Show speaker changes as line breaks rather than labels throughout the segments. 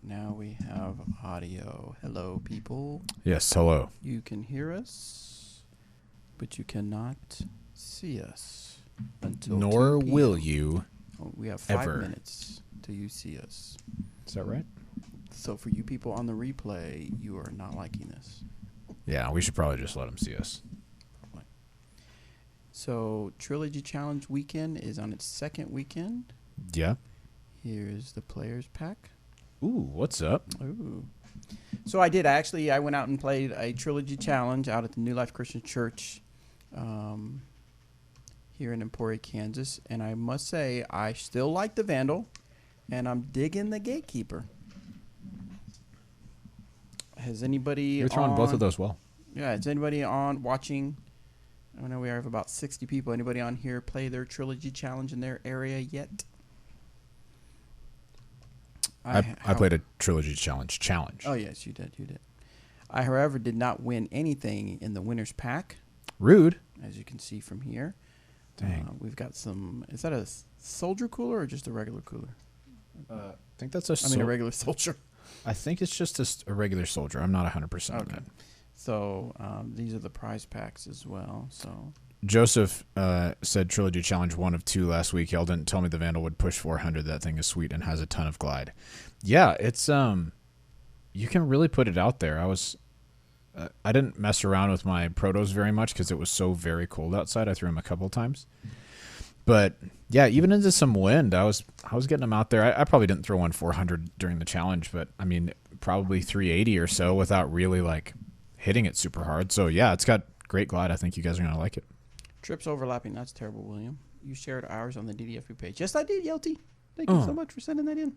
Now we have audio. Hello, people.
Yes, hello.
You can hear us, but you cannot see us until
Nor
2 p.m.
will you.
We have 5
ever.
minutes till you see us.
Is that right?
So for you people on the replay, you are not liking this.
Yeah, we should probably just let them see us.
So Trilogy Challenge weekend is on its second weekend.
Yeah.
Here's the players pack.
Ooh, what's up?
Ooh. So I went out and played a Trilogy Challenge out at the New Life Christian Church here in Emporia, Kansas. And I must say, I still like the Vandal, and I'm digging the Gatekeeper. Has anybody
You're throwing both of those well.
Yeah, is anybody on watching? I know we have about 60 people. Anybody on here play their Trilogy Challenge in their area yet?
I played a Trilogy Challenge.
Oh, yes, you did. I, however, did not win anything in the winner's pack.
Rude.
As you can see from here.
Dang.
We've got some. Is that a soldier cooler or just a regular cooler?
I think that's a
a regular soldier.
I think it's just a regular soldier. I'm not 100% on that.
So these are the prize packs as well. So
Joseph said Trilogy Challenge 1 of 2 last week. Y'all didn't tell me the Vandal would push 400. That thing is sweet and has a ton of glide. Yeah, it's you can really put it out there. I didn't mess around with my protos very much because it was so very cold outside. I threw them a couple of times. But yeah, even into some wind, I was getting them out there. I probably didn't throw one 400 during the challenge, but I mean probably 380 or so without really like hitting it super hard. So yeah, it's got great glide. I think you guys are gonna like it.
Trips overlapping. That's terrible, William. You shared ours on the DDFU page. Yes, I did, Yelty. Thank you so much for sending that in.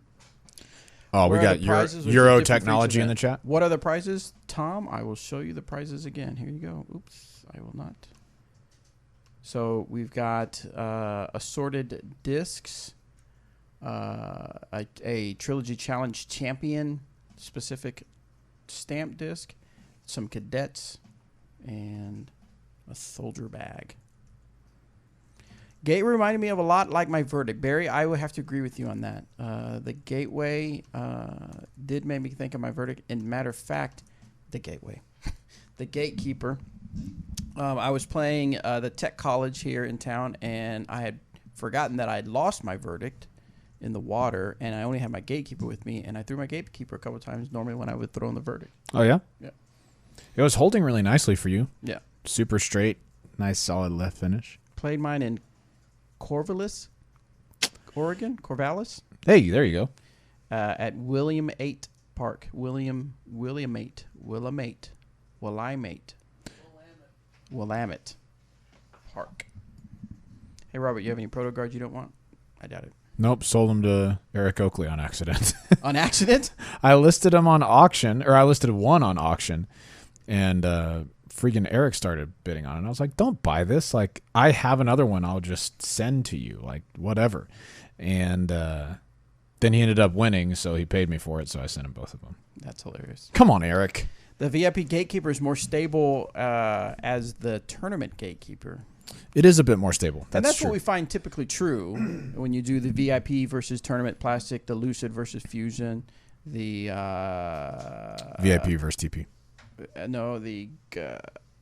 Oh, we got Euro technology in the chat.
What are the prizes, Tom? I will show you the prizes again. Here you go. Oops, I will not. So we've got assorted discs, a Trilogy Challenge Champion specific stamp disc, some cadets, and a soldier bag. Gateway reminded me of a lot like my verdict. Barry, I would have to agree with you on that. The Gateway did make me think of my verdict. In matter of fact, the Gateway. The Gatekeeper. I was playing the tech college here in town, and I had forgotten that I had lost my verdict in the water, and I only had my Gatekeeper with me, and I threw my Gatekeeper a couple times normally when I would throw in the verdict.
Oh, yeah?
Yeah.
It was holding really nicely for you.
Yeah.
Super straight, nice solid left finish.
Played mine in Corvallis, Oregon. Corvallis.
Hey, there you go.
At Williamate Park. Willamette Park. Hey, Robert, you have any proto guards you don't want? I doubt it.
Nope, sold them to Eric Oakley on accident.
On accident?
I listed them on auction, or I listed one on auction, and freaking Eric started bidding on it. And I was like, don't buy this. Like, I have another one I'll just send to you, like, whatever. And then he ended up winning, so he paid me for it, so I sent him both of them.
That's hilarious.
Come on, Eric.
The VIP Gatekeeper is more stable as the tournament Gatekeeper.
It is a bit more stable.
That's
true.
what we find typically true when you do the VIP versus tournament plastic, the Lucid versus Fusion, the
VIP versus TP.
No, the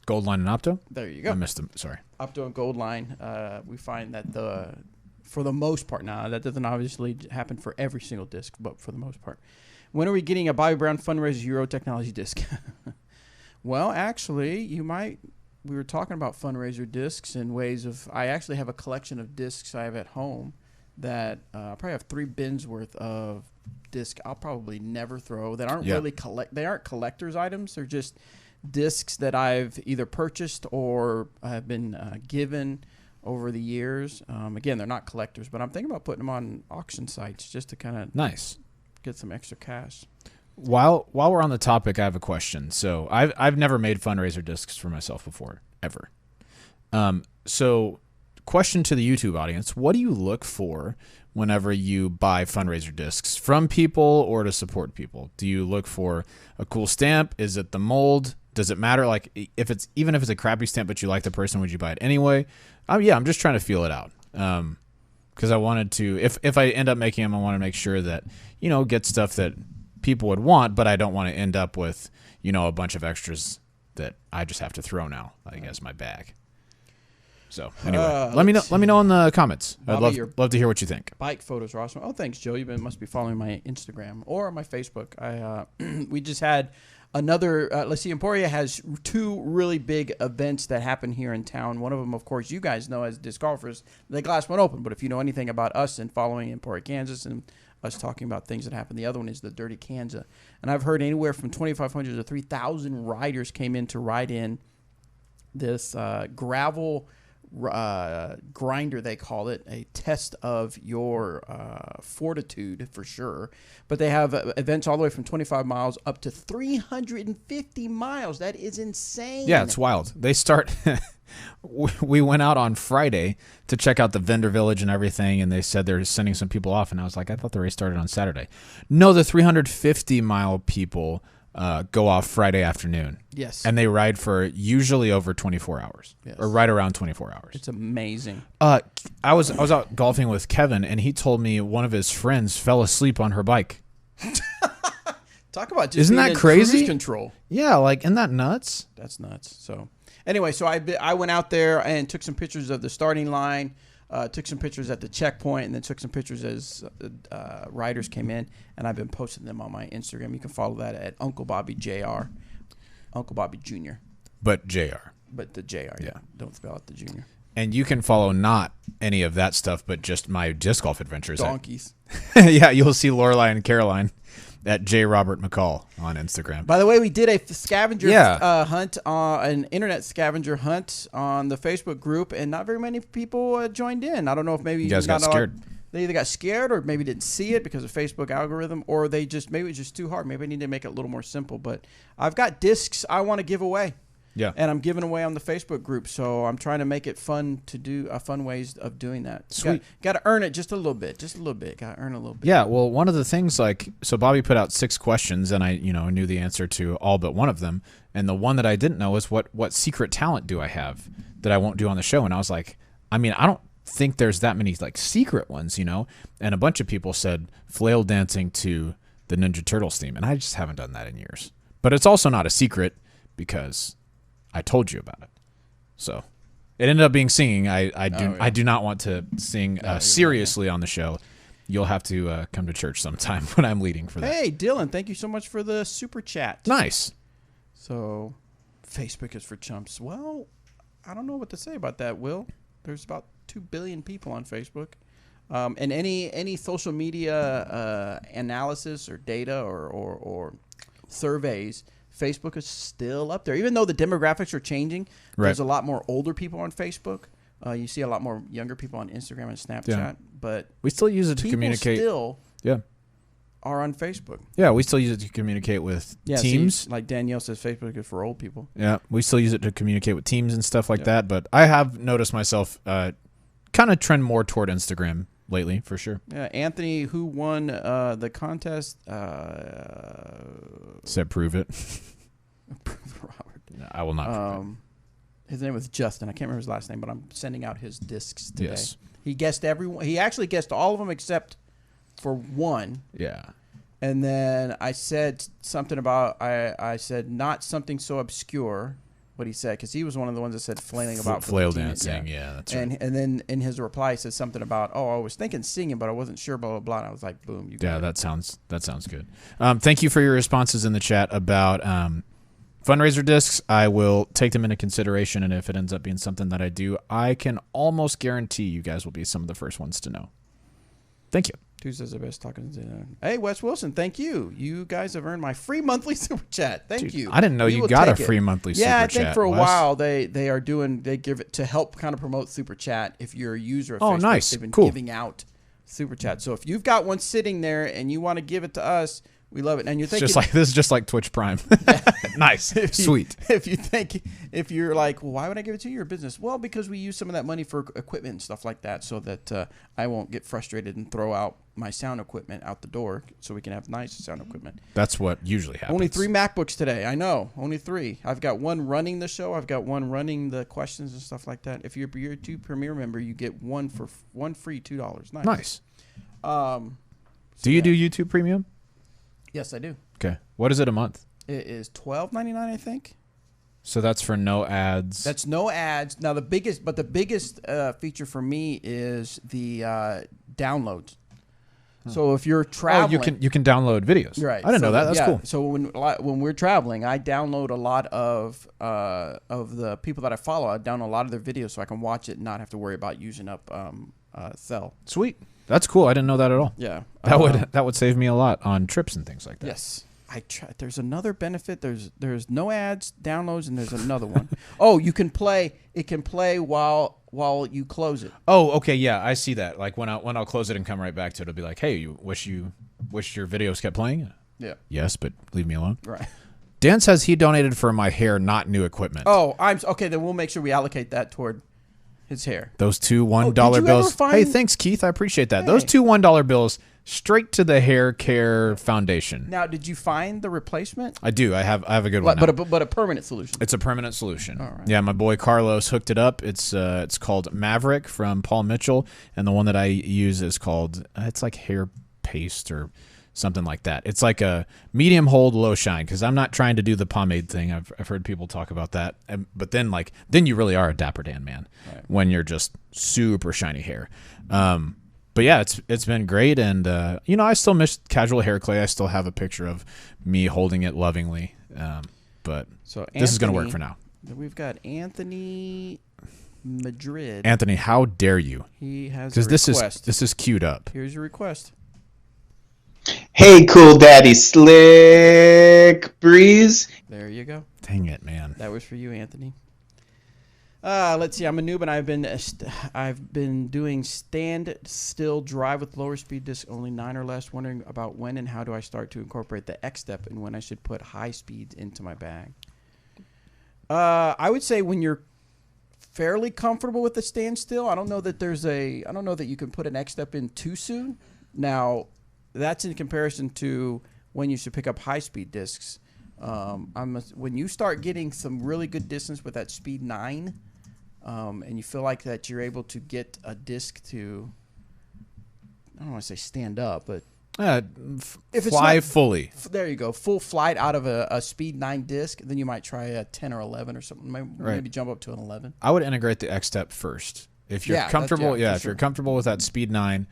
Gold Line and Opto?
There you go.
I missed them. Sorry.
Opto and Gold Line. We find that for the most part, now that doesn't obviously happen for every single disc, but for the most part. When are we getting a Bobby Brown Fundraiser Euro Technology disc? Well, actually, we were talking about fundraiser discs and ways of. I actually have a collection of discs I have at home that I probably have 3 bins worth of disc I'll probably never throw that aren't really they aren't collector's items. They're just discs that I've either purchased or have been given over the years. Again, they're not collectors, but I'm thinking about putting them on auction sites just to kind of get some extra cash.
While we're on the topic, I have a question. So I've never made fundraiser discs for myself before, ever. So question to the YouTube audience, what do you look for whenever you buy fundraiser discs from people or to support people? Do you look for a cool stamp? Is it the mold? Does it matter? Like even if it's a crappy stamp but you like the person, would you buy it anyway? Yeah, I'm just trying to feel it out. Because I wanted to, if I end up making them, I want to make sure that, get stuff that people would want, but I don't want to end up with, a bunch of extras that I just have to throw now, I guess, my bag. So anyway, let me know in the comments.
Bobby,
I'd love to hear what you think.
Bike photos are awesome. Oh, thanks, Joe. You must be following my Instagram or my Facebook. We just had another. Let's see, Emporia has 2 really big events that happen here in town. One of them, of course, you guys know as disc golfers, the Glass One Open. But if you know anything about us and following Emporia, Kansas, and us talking about things that happen, the other one is the Dirty Kansas. And I've heard anywhere from 2,500 to 3,000 riders came in to ride in this gravel grinder, they call it, a test of your fortitude for sure. But they have events all the way from 25 miles up to 350 miles. That is insane.
Yeah, it's wild. They start. We went out on Friday to check out the vendor village and everything, and they said they're sending some people off, and I was like, I thought the race started on Saturday. No, the 350-mile people go off Friday afternoon.
Yes.
And they ride for usually over 24 hours.
Yes.
Or right around 24 hours.
It's amazing.
I was out golfing with Kevin, and he told me one of his friends fell asleep on her bike.
Talk about just
Isn't
being
that
in
crazy?
cruise control.
Yeah, isn't that nuts?
That's nuts. So anyway, so I went out there and took some pictures of the starting line, took some pictures at the checkpoint, and then took some pictures as riders came in, and I've been posting them on my Instagram. You can follow that at Uncle Bobby Jr., Uncle Bobby Jr.
But JR.
But the JR,
Yeah.
Don't spell out the Junior.
And you can follow not any of that stuff, but just my disc golf adventures.
Donkeys.
Yeah, you'll see Lorelai and Caroline at J. Robert McCall on Instagram.
By the way, we did a scavenger hunt, an internet scavenger hunt on the Facebook group, and not very many people joined in. I don't know if maybe
you guys got scared.
They either got scared or maybe didn't see it because of Facebook algorithm, or maybe it was just too hard. Maybe I need to make it a little more simple. But I've got discs I want to give away.
Yeah.
And I'm giving away on the Facebook group, so I'm trying to make it fun to do fun ways of doing that.
Sweet.
Got to earn it just a little bit. Got to earn a little bit.
Yeah, well, one of the things, so Bobby put out 6 questions, and I, knew the answer to all but one of them. And the one that I didn't know is what secret talent do I have that I won't do on the show? And I was like, I don't think there's that many secret ones, And a bunch of people said flail dancing to the Ninja Turtles theme, and I just haven't done that in years. But it's also not a secret because I told you about it. So it ended up being singing. I do not want to sing seriously on the show. You'll have to come to church sometime when I'm leading for that.
Hey, Dylan, thank you so much for the super chat.
Nice.
So Facebook is for chumps. Well, I don't know what to say about that, Will. There's about 2 billion people on Facebook. And any social media analysis or data or surveys, Facebook is still up there. Even though the demographics are changing, there's a lot more older people on Facebook. You see a lot more younger people on Instagram and Snapchat.
Yeah.
But
we still use it to communicate.
Still are on Facebook.
Yeah, we still use it to communicate with teams.
See, like Danielle says, Facebook is for old people.
Yeah, we still use it to communicate with teams and stuff like that. But I have noticed myself kind of trend more toward Instagram lately, for sure.
Yeah, Anthony, who won the contest,
said prove it.
Robert.
No, I will not prove it.
His name was Justin. I can't remember his last name, but I'm sending out his discs today.
Yes.
He guessed everyone. He actually guessed all of them except for one.
Yeah.
And then I said something about I said not something so obscure. What he said, because he was one of the ones that said flailing about
flail dancing. Yeah, that's right.
And then in his reply, he said something about, I was thinking singing, but I wasn't sure, blah blah blah. And I was like, boom, you got it.
That sounds good. Thank you for your responses in the chat about fundraiser discs. I will take them into consideration, and if it ends up being something that I do, I can almost guarantee you guys will be some of the first ones to know. Thank you.
Tuesday's the best talking to. Hey, Wes Wilson, thank you. You guys have earned my free monthly super chat. Thank you.
I didn't know you got a free monthly super chat.
Yeah, I think for a while they give it to help kind of promote super chat. If you're a user of Facebook,
nice.
They've been
Cool.
giving out super chat. So if you've got one sitting there and you want to give it to us, we love it. And you're thinking
this is just like Twitch Prime. Nice. Sweet.
If you're like, well, why would I give it to your business? Well, because we use some of that money for equipment and stuff like that, so that I won't get frustrated and throw out my sound equipment out the door, so we can have nice sound equipment.
That's what usually happens.
Only 3 MacBooks today. I know. Only 3. I've got one running the show. I've got one running the questions and stuff like that. If you're a YouTube Premier member, you get one free $2. Nice.
Do you do YouTube Premium?
Yes, I do.
Okay. What is it a month?
It is $12.99, I think.
So that's for no ads.
That's no ads. Now the biggest feature for me is the downloads. So if you're traveling,
you can download videos.
Right.
I didn't know that. That's cool.
So when we're traveling, I download a lot of the people that I follow. I download a lot of their videos so I can watch it and not have to worry about using up cell.
Sweet. That's cool. I didn't know that at all.
Yeah.
That would save me a lot on trips and things like that.
Yes. There's another benefit. There's no ads, downloads, and there's another one. Oh, you can play. It can play while you close it.
Oh, okay, yeah, I see that. Like when I'll close it and come right back to it, it'll be like, hey, you wish your videos kept playing?
Yeah.
Yes, but leave me alone.
Right.
Dan says he donated for my hair, not new equipment.
Oh, okay. Then we'll make sure we allocate that toward his hair.
Those two $1 bills. Hey, thanks, Keith. I appreciate that. Hey. Those two $1 bills straight to the Hair Care Foundation.
Now, did you find the replacement?
I do. I have a good one.
But a permanent solution.
It's a permanent solution.
All right.
Yeah, my boy Carlos hooked it up. It's called Maverick from Paul Mitchell, and the one that I use is called it's like hair paste or something like that. It's like a medium hold, low shine, because I'm not trying to do the pomade thing. I've heard people talk about that, but then you really are a Dapper Dan man when you're just super shiny hair. But yeah, it's been great, and I still miss casual hair clay. I still have a picture of me holding it lovingly, but this is going to work for now.
We've got Anthony Madrid.
Anthony, how dare you?
He has a request.
This is queued up.
Here's your request.
Hey, Cool Daddy Slick Breeze.
There you go.
Dang it, man.
That was for you, Anthony. Let's see. I'm a noob, and I've been doing stand still drive with lower speed disc, only 9 or less. Wondering about when and how do I start to incorporate the X step, and when I should put high speeds into my bag. I would say when you're fairly comfortable with the standstill. I don't know that you can put an X step in too soon. Now, that's in comparison to when you should pick up high speed discs. When you start getting some really good distance with that speed 9, and you feel like that you're able to get a disc to, I don't want to say stand up, but
if fly fully.
There you go, full flight out of a speed 9 disc, then you might try a 10 or 11 or something. Maybe jump up to an 11.
I would integrate the X step first. If you're comfortable, if you're comfortable with that speed 9,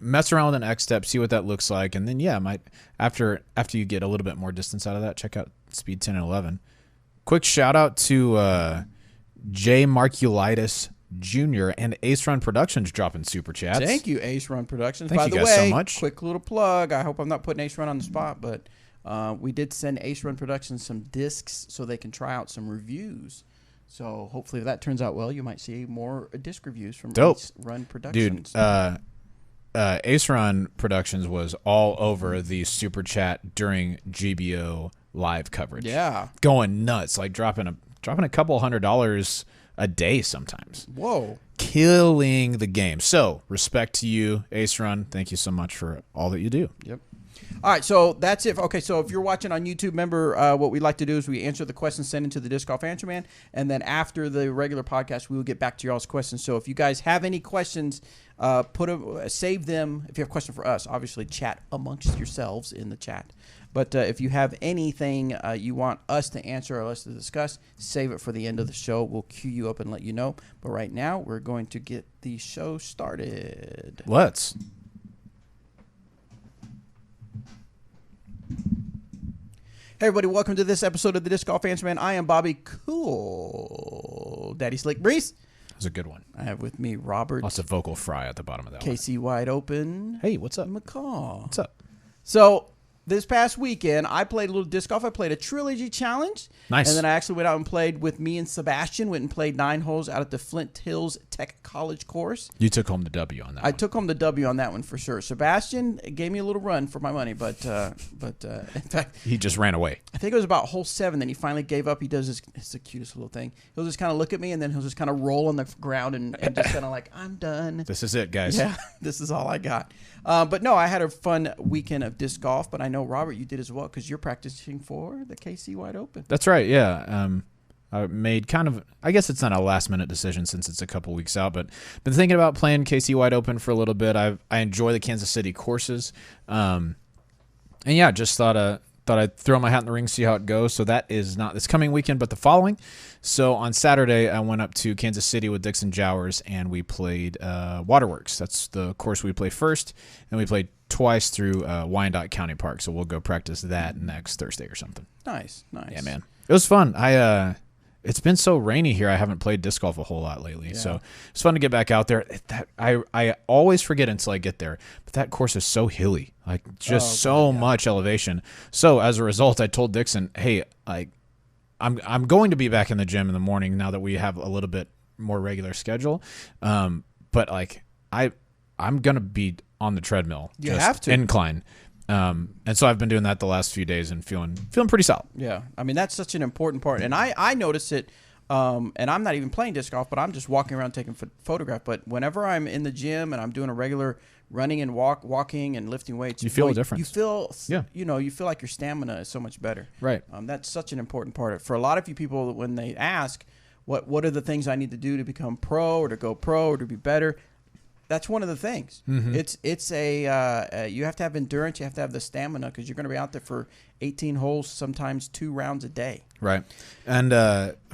mess around with an X step, see what that looks like, and then after you get a little bit more distance out of that, check out speed 10 and 11. Quick shout out to J Marculitis Jr. and Ace Run Productions dropping super chats.
Thank you, Ace Run Productions.
Thank you guys so much.
Quick little plug. I hope I'm not putting Ace Run on the spot, but we did send Ace Run Productions some discs so they can try out some reviews. So hopefully if that turns out well, you might see more disc reviews from Ace Run Productions.
Dude, Ace Run Productions was all over the super chat during GBO live coverage.
Yeah,
going nuts, like dropping a couple $100 a day sometimes.
Whoa,
killing the game. So respect to you, Ace Run. Thank you so much for all that you do.
Yep. All right, so that's it. Okay, so if you're watching on YouTube, remember what we like to do is we answer the questions sent into the Disc Golf Answer Man, and then after the regular podcast, we will get back to y'all's questions. So if you guys have any questions, save them. If you have a question for us, obviously chat amongst yourselves in the chat. But if you have anything you want us to answer or us to discuss, save it for the end of the show. We'll queue you up and let you know. But right now, we're going to get the show started.
Let's.
Hey everybody, welcome to this episode of the Disc Golf Answer Man. I am Bobby Cool Daddy Slick Breeze.
That's a good one.
I have with me Robert.
Lots of vocal fry at the bottom of that one.
KC Wide Open.
Hey, what's up?
McCall.
What's up?
So this past weekend, I played a little disc golf. I played a trilogy challenge.
Nice.
And then I actually went out and played with me and Sebastian. Went and played 9 holes out at the Flint Hills Tech College course.
You took home the W on that one.
I took home the W on that one for sure. Sebastian gave me a little run for my money, but in fact,
he just ran away.
I think it was about hole 7. Then he finally gave up. He does this. It's the cutest little thing. He'll just kind of look at me, and then he'll just kind of roll on the ground and just kind of like, I'm done.
This is it, guys.
Yeah, this is all I got. But no, I had a fun weekend of disc golf. But I know, Robert, you did as well because you're practicing for the KC Wide Open.
That's right, yeah. I made kind of, I guess it's not a last-minute decision since it's a couple weeks out, but been thinking about playing KC Wide Open for a little bit. I enjoy the Kansas City courses. And yeah, just thought I'd throw my hat in the ring, see how it goes. So that is not this coming weekend, but the following. So on Saturday, I went up to Kansas City with Dixon Jowers, and we played Waterworks. That's the course we play first, and we played twice through Wyandotte County Park. So we'll go practice that next Thursday or something.
Nice.
Yeah, man. It was fun. It's been so rainy here. I haven't played disc golf a whole lot lately, so it's fun to get back out there. I always forget until I get there, but that course is so hilly, like just so much elevation. So as a result, I told Dixon, "Hey, I'm going to be back in the gym in the morning now that we have a little bit more regular schedule, but like I'm gonna be on the treadmill.
You have to
incline." And so I've been doing that the last few days and feeling pretty solid.
Yeah. I mean, that's such an important part. And I notice it, and I'm not even playing disc golf, but I'm just walking around taking photographs. But whenever I'm in the gym and I'm doing a regular running and walking and lifting weights,
you feel a difference.
You feel, you feel like your stamina is so much better.
Right.
That's such an important part. For a lot of you people, when they ask, what are the things I need to do to become pro or to go pro or to be better? That's one of the things.
Mm-hmm.
It's you have to have endurance. You have to have the stamina because you're going to be out there for 18 holes, sometimes 2 rounds a day.
Right. And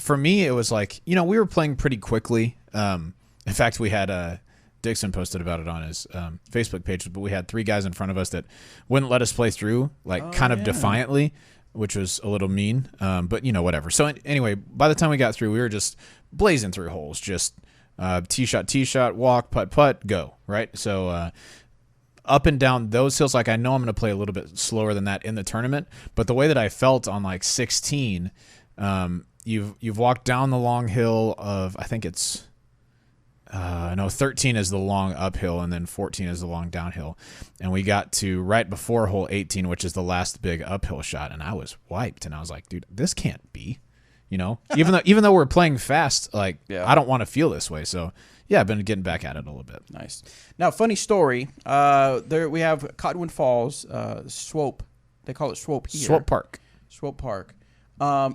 for me, it was like, we were playing pretty quickly. In fact, we had Dixon posted about it on his Facebook page, but we had 3 guys in front of us that wouldn't let us play through, defiantly, which was a little mean. But whatever. So anyway, by the time we got through, we were just blazing through holes, just tee shot, walk, putt, go, right? So up and down those hills, like I know I'm going to play a little bit slower than that in the tournament, but the way that I felt on like 16, you've walked down the long hill of, I think it's 13 is the long uphill and then 14 is the long downhill, and we got to right before hole 18, which is the last big uphill shot, and I was wiped, and I was like, dude, this can't be. Even though we're playing fast, I don't want to feel this way. So, yeah, I've been getting back at it a little bit.
Nice. Now, funny story. There we have Cottonwood Falls, Swope. They call it Swope here.
Swope Park.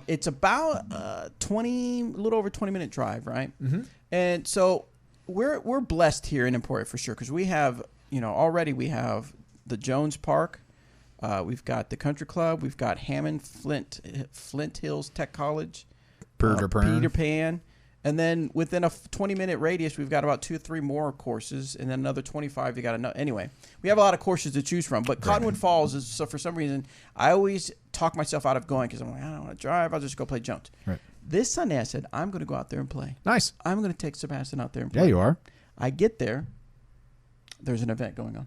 It's about a little over 20-minute drive, right?
Mm-hmm.
And so we're blessed here in Emporia for sure because we have, already we have the Jones Park. We've got the Country Club. We've got Hammond, Flint Hills Tech College, Peter Pan. And then within a 20-minute radius, we've got about 2 or 3 more courses. And then another 25, you got another. Anyway, we have a lot of courses to choose from. But Cottonwood Falls is, so for some reason, I always talk myself out of going because I'm like, I don't want to drive. I'll just go play Jones.
Right.
This Sunday, I said, I'm going to go out there and play.
Nice.
I'm going to take Sebastian out there and play.
Yeah, you are.
I get there. There's an event going on.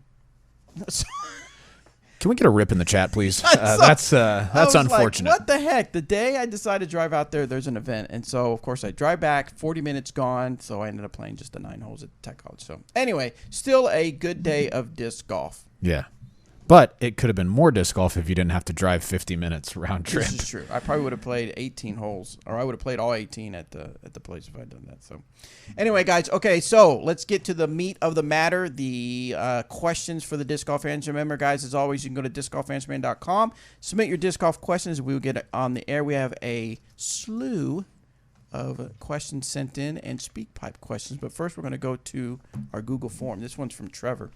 Can we get a rip in the chat, please? That's unfortunate.
Like, what the heck? The day I decided to drive out there, there's an event. And so, of course, I drive back, 40 minutes gone. So I ended up playing just the 9 holes at Tech College. So anyway, still a good day of disc golf.
Yeah. But it could have been more disc golf if you didn't have to drive 50 minutes round trip.
This is true. I probably would have played 18 holes, or I would have played all 18 at the place if I'd done that. So, anyway, guys. Okay, so let's get to the meat of the matter. The questions for the Disc Golf Answer. Remember, guys, as always, you can go to discgolfanswerman.com. Submit your disc golf questions. We will get it on the air. We have a slew of questions sent in and speak pipe questions. But first, we're going to go to our Google form. This one's from Trevor.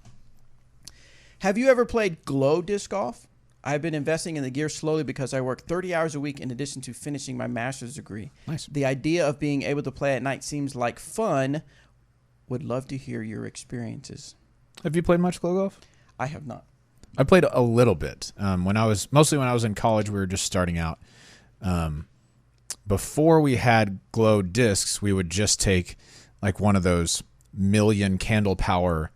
Have you ever played glow disc golf? I've been investing in the gear slowly because I work 30 hours a week in addition to finishing my master's degree.
Nice.
The idea of being able to play at night seems like fun. Would love to hear your experiences.
Have you played much glow golf?
I have not.
I played a little bit. When I was in college, we were just starting out. Before we had glow discs, we would just take like one of those million candle power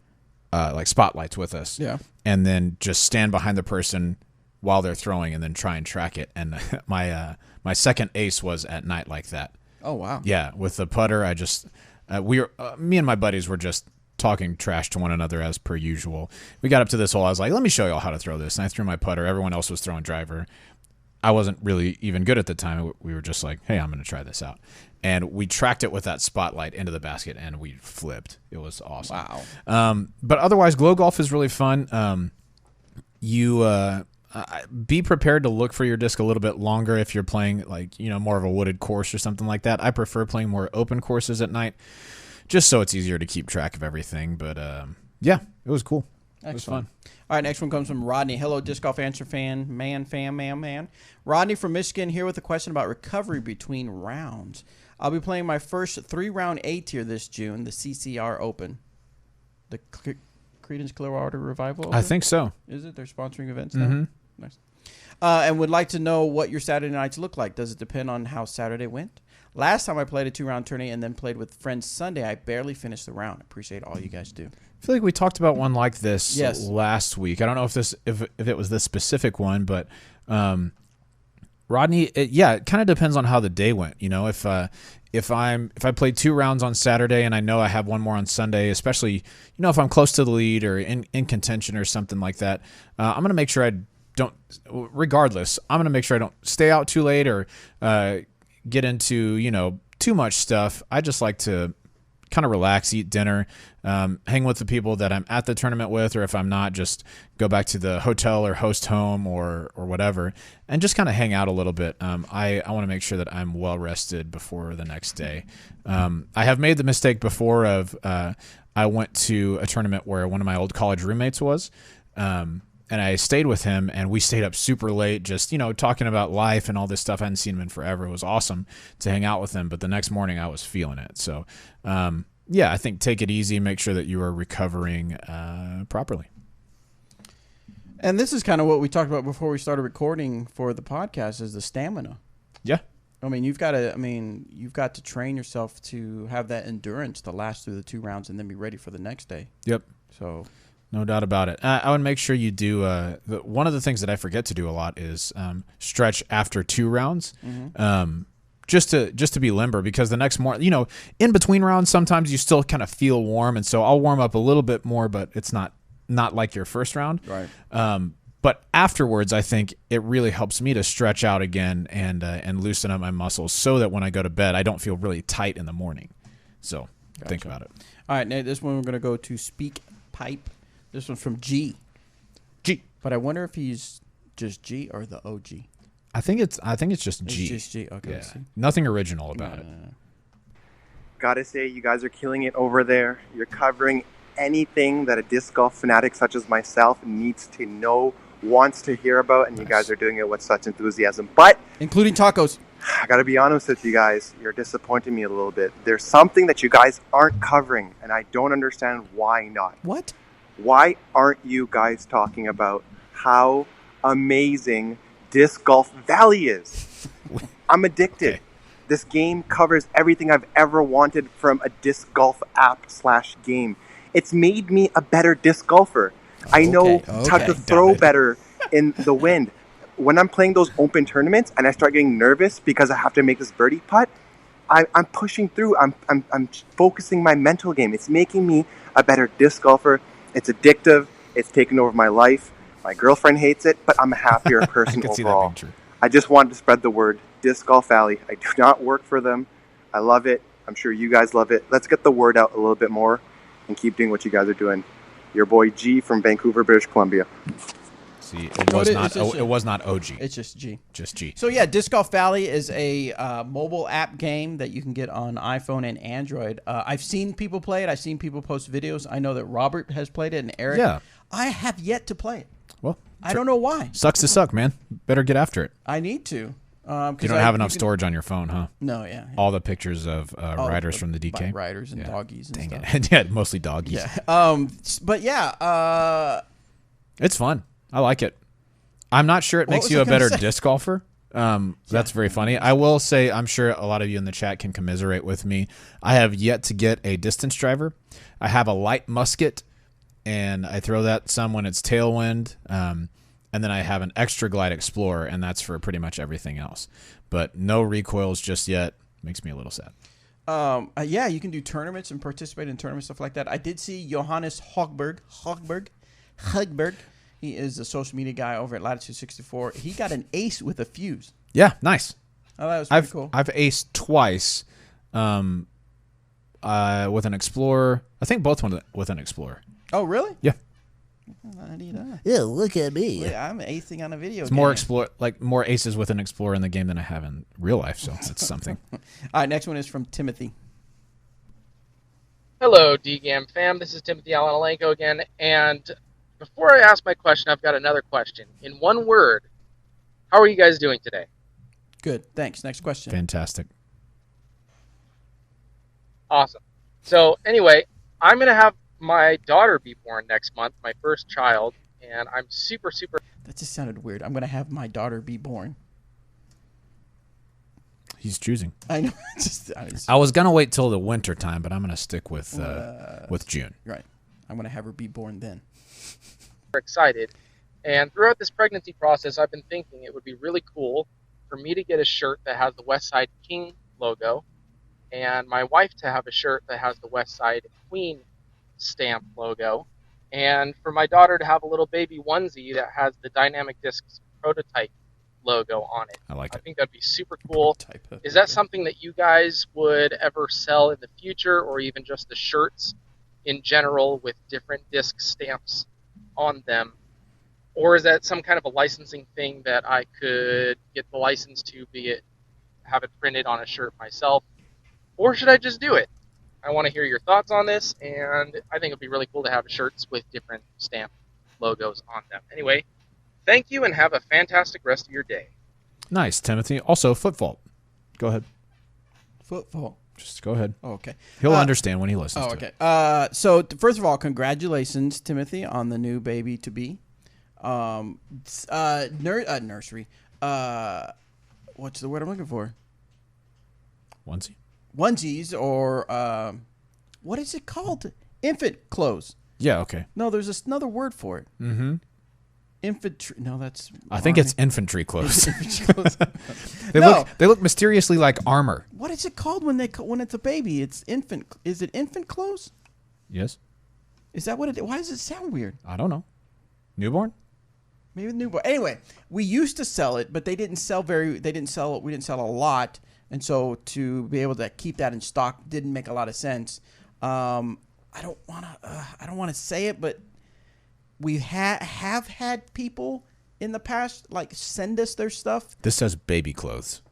like spotlights with us.
Yeah.
And then just stand behind the person while they're throwing and then try and track it. And my second ace was at night like that.
Oh, wow.
Yeah. With the putter, I just, me and my buddies were just talking trash to one another as per usual. We got up to this hole. I was like, let me show y'all how to throw this. And I threw my putter. Everyone else was throwing driver. I wasn't really even good at the time. We were just like, hey, I'm going to try this out. And we tracked it with that spotlight into the basket, and we flipped. It was awesome.
Wow.
But otherwise, glow golf is really fun. Be prepared to look for your disc a little bit longer if you're playing more of a wooded course or something like that. I prefer playing more open courses at night, just so it's easier to keep track of everything. But yeah, it was cool. It was fun.
All right, next one comes from Rodney. Hello, Disc Golf Answer fan. Rodney from Michigan here with a question about recovery between rounds. I'll be playing my first 3-round A tier this June, the CCR Open. The Creedence Clearwater Revival Open?
I think so.
Is it? They're sponsoring events now? Nice. And would like to know what your Saturday nights look like. Does it depend on how Saturday went? Last time I played a 2-round tourney and then played with friends Sunday, I barely finished the round. Appreciate all you guys do.
I feel like we talked about one like this last week. I don't know if it was this specific one, but Rodney, it kind of depends on how the day went. You know, if I played 2 rounds on Saturday and I know I have one more on Sunday, especially if I'm close to the lead or in contention or something like that, I'm gonna make sure I don't. Regardless, I'm gonna make sure I don't stay out too late or get into too much stuff. I just like to kind of relax, eat dinner, hang with the people that I'm at the tournament with, or if I'm not, just go back to the hotel or host home or whatever, and just kind of hang out a little bit. I want to make sure that I'm well rested before the next day. I have made the mistake before of I went to a tournament where one of my old college roommates was, and I stayed with him, and we stayed up super late, just, talking about life and all this stuff. I hadn't seen him in forever. It was awesome to hang out with him, but the next morning I was feeling it. So, I think take it easy, make sure that you are recovering properly.
And this is kind of what we talked about before we started recording for the podcast, is the stamina.
Yeah.
I mean, you've got to train yourself to have that endurance to last through the 2 rounds and then be ready for the next day.
Yep.
So...
no doubt about it. I would make sure you do. One of the things that I forget to do a lot is stretch after 2 rounds, just to be limber. Because the next morning, in between rounds, sometimes you still kind of feel warm, and so I'll warm up a little bit more, but it's not like your first round.
Right.
But afterwards, I think it really helps me to stretch out again and loosen up my muscles, so that when I go to bed, I don't feel really tight in the morning. So think about it.
All right, Nate, this one we're going to go to Speak Pipe. This one's from G. But I wonder if he's just G or the OG.
I think it's just G.
It's just G. Okay.
Yeah. Nothing original about it.
Gotta say, you guys are killing it over there. You're covering anything that a disc golf fanatic such as myself needs to know, wants to hear about, and you guys are doing it with such enthusiasm. But
including tacos.
I gotta be honest with you guys. You're disappointing me a little bit. There's something that you guys aren't covering, and I don't understand why not.
What?
Why aren't you guys talking about how amazing Disc Golf Valley is? I'm addicted.
Okay.
This game covers everything I've ever wanted from a disc golf app/game. It's made me a better disc golfer. I know how to throw better in the wind. When I'm playing those open tournaments and I start getting nervous because I have to make this birdie putt, I'm pushing through. I'm focusing my mental game. It's making me a better disc golfer. It's addictive. It's taken over my life. My girlfriend hates it, but I'm a happier person overall. I just wanted to spread the word. Disc Golf Valley. I do not work for them. I love it. I'm sure you guys love it. Let's get the word out a little bit more and keep doing what you guys are doing. Your boy G from Vancouver, British Columbia.
See, it was not OG.
It's just G.
Just G.
So yeah, Disc Golf Valley is a mobile app game that you can get on iPhone and Android. I've seen people play it. I've seen people post videos. I know that Robert has played it and Eric.
Yeah.
I have yet to play it.
Well,
I don't know why.
Sucks to suck, man. Better get after it.
I need to.
You don't have enough storage on your phone, huh?
No, yeah.
All the pictures of riders from the DK.
Riders and doggies and
Dang
stuff.
it. Yeah, mostly doggies.
Yeah. But yeah.
It's fun. I like it. I'm not sure it makes you a better disc golfer. That's very funny. I will say, I'm sure a lot of you in the chat can commiserate with me. I have yet to get a distance driver. I have a light musket, and I throw that some when it's tailwind. And then I have an extra glide explorer, and that's for pretty much everything else. But no recoils just yet. Makes me a little sad.
Yeah, you can do tournaments and participate in tournaments, stuff like that. I did see Johannes Hogberg. He is the social media guy over at Latitude 64. He got an ace with a fuse.
Yeah, nice.
Oh, that was pretty cool.
I've aced twice with an Explorer. I think both with an Explorer.
Oh, really?
Yeah.
Yeah, look at me. Yeah, I'm acing on a video game.
More aces with an Explorer in the game than I have in real life, so it's something.
All right, next one is from Timothy.
Hello, DGAM fam. This is Timothy Alanalenko again, and before I ask my question, I've got another question. In one word, how are you guys doing today?
Good. Thanks. Next question.
Fantastic.
Awesome. So anyway, I'm going to have my daughter be born next month, my first child, and I'm super, super...
That just sounded weird. I'm going to have my daughter be born.
He's choosing.
I know.
I was going to wait till the winter time, but I'm going to stick with June.
Right. I'm going to have her be born then.
Excited. And throughout this pregnancy process, I've been thinking it would be really cool for me to get a shirt that has the West Side King logo, and my wife to have a shirt that has the West Side Queen stamp logo, and for my daughter to have a little baby onesie that has the Dynamic Discs prototype logo on it.
I like it.
I think that'd be super cool. Is that something that you guys would ever sell in the future, or even just the shirts in general with different disc stamps on them? Or is that some kind of a licensing thing that I could get the license to, be it have it printed on a shirt myself? Or should I just do it? I want to hear your thoughts on this, and I think it'd be really cool to have shirts with different stamp logos on them. Anyway, thank you, and have a fantastic rest of your day.
Nice, Timothy. Also, foot fault. Go ahead.
Foot fault.
Just go ahead.
Oh, okay.
He'll understand when he listens to
it. So, first of all, congratulations, Timothy, on the new baby to be. Nursery. What's the word I'm looking for? Onesies, or what is it called? Infant clothes.
Yeah, okay.
No, there's another word for it.
Mm-hmm.
Infantry. No, that's.
I think it's infantry clothes.
No.
They look mysteriously like armor.
What is it called when it's a baby? It's infant. Is it infant clothes?
Yes.
Is that what it? Why does it sound weird?
I don't know. Newborn.
Maybe newborn. Anyway, we used to sell it, but they didn't sell We didn't sell a lot, and so to be able to keep that in stock didn't make a lot of sense. I don't wanna say it, but we have had people in the past like send us their stuff.
This says baby clothes.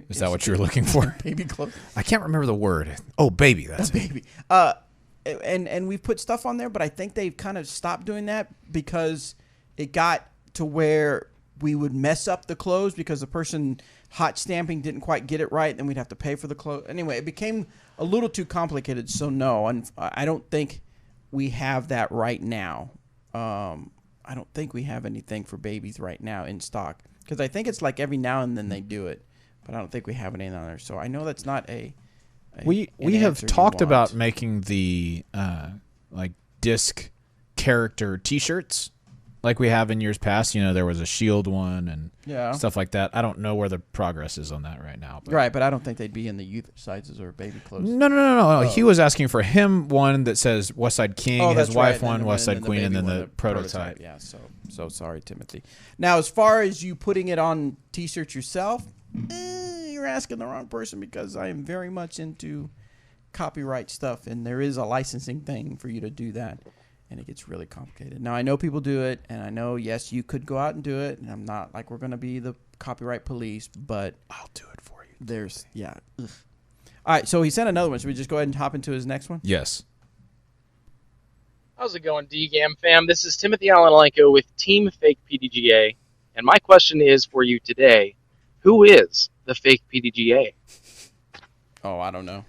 Is that what you're looking for?
Baby clothes.
I can't remember the word. Oh, baby. That's
baby. And we put stuff on there, but I think they've kind of stopped doing that because it got to where we would mess up the clothes because the person hot stamping didn't quite get it right, then we'd have to pay for the clothes. Anyway, it became a little too complicated, so no, I don't think we have that right now. I don't think we have anything for babies right now in stock because I think it's like every now and then they do it, but I don't think we have anything on there. So I know that's not
we have talked about making the like disc character T-shirts like we have in years past. You know, there was a Shield one and stuff like that. I don't know where the progress is on that right now. But.
Right, but I don't think they'd be in the youth sizes or baby clothes.
No. Oh. He was asking for him one that says West Side King, his wife one, West Side Queen, and then the prototype.
Yeah, so sorry, Timothy. Now, as far as you putting it on T-shirts yourself, you're asking the wrong person because I am very much into copyright stuff, and there is a licensing thing for you to do that. And it gets really complicated. Now, I know people do it, and I know, yes, you could go out and do it, and I'm not like we're going to be the copyright police, but
I'll do it for you.
There's, yeah. Ugh. All right, so he sent another one. Should we just go ahead and hop into his next one?
Yes.
How's it going, DGAM fam? This is Timothy Alalenko with Team Fake PDGA, and my question is for you today. Who is the fake PDGA?
Oh, I don't know.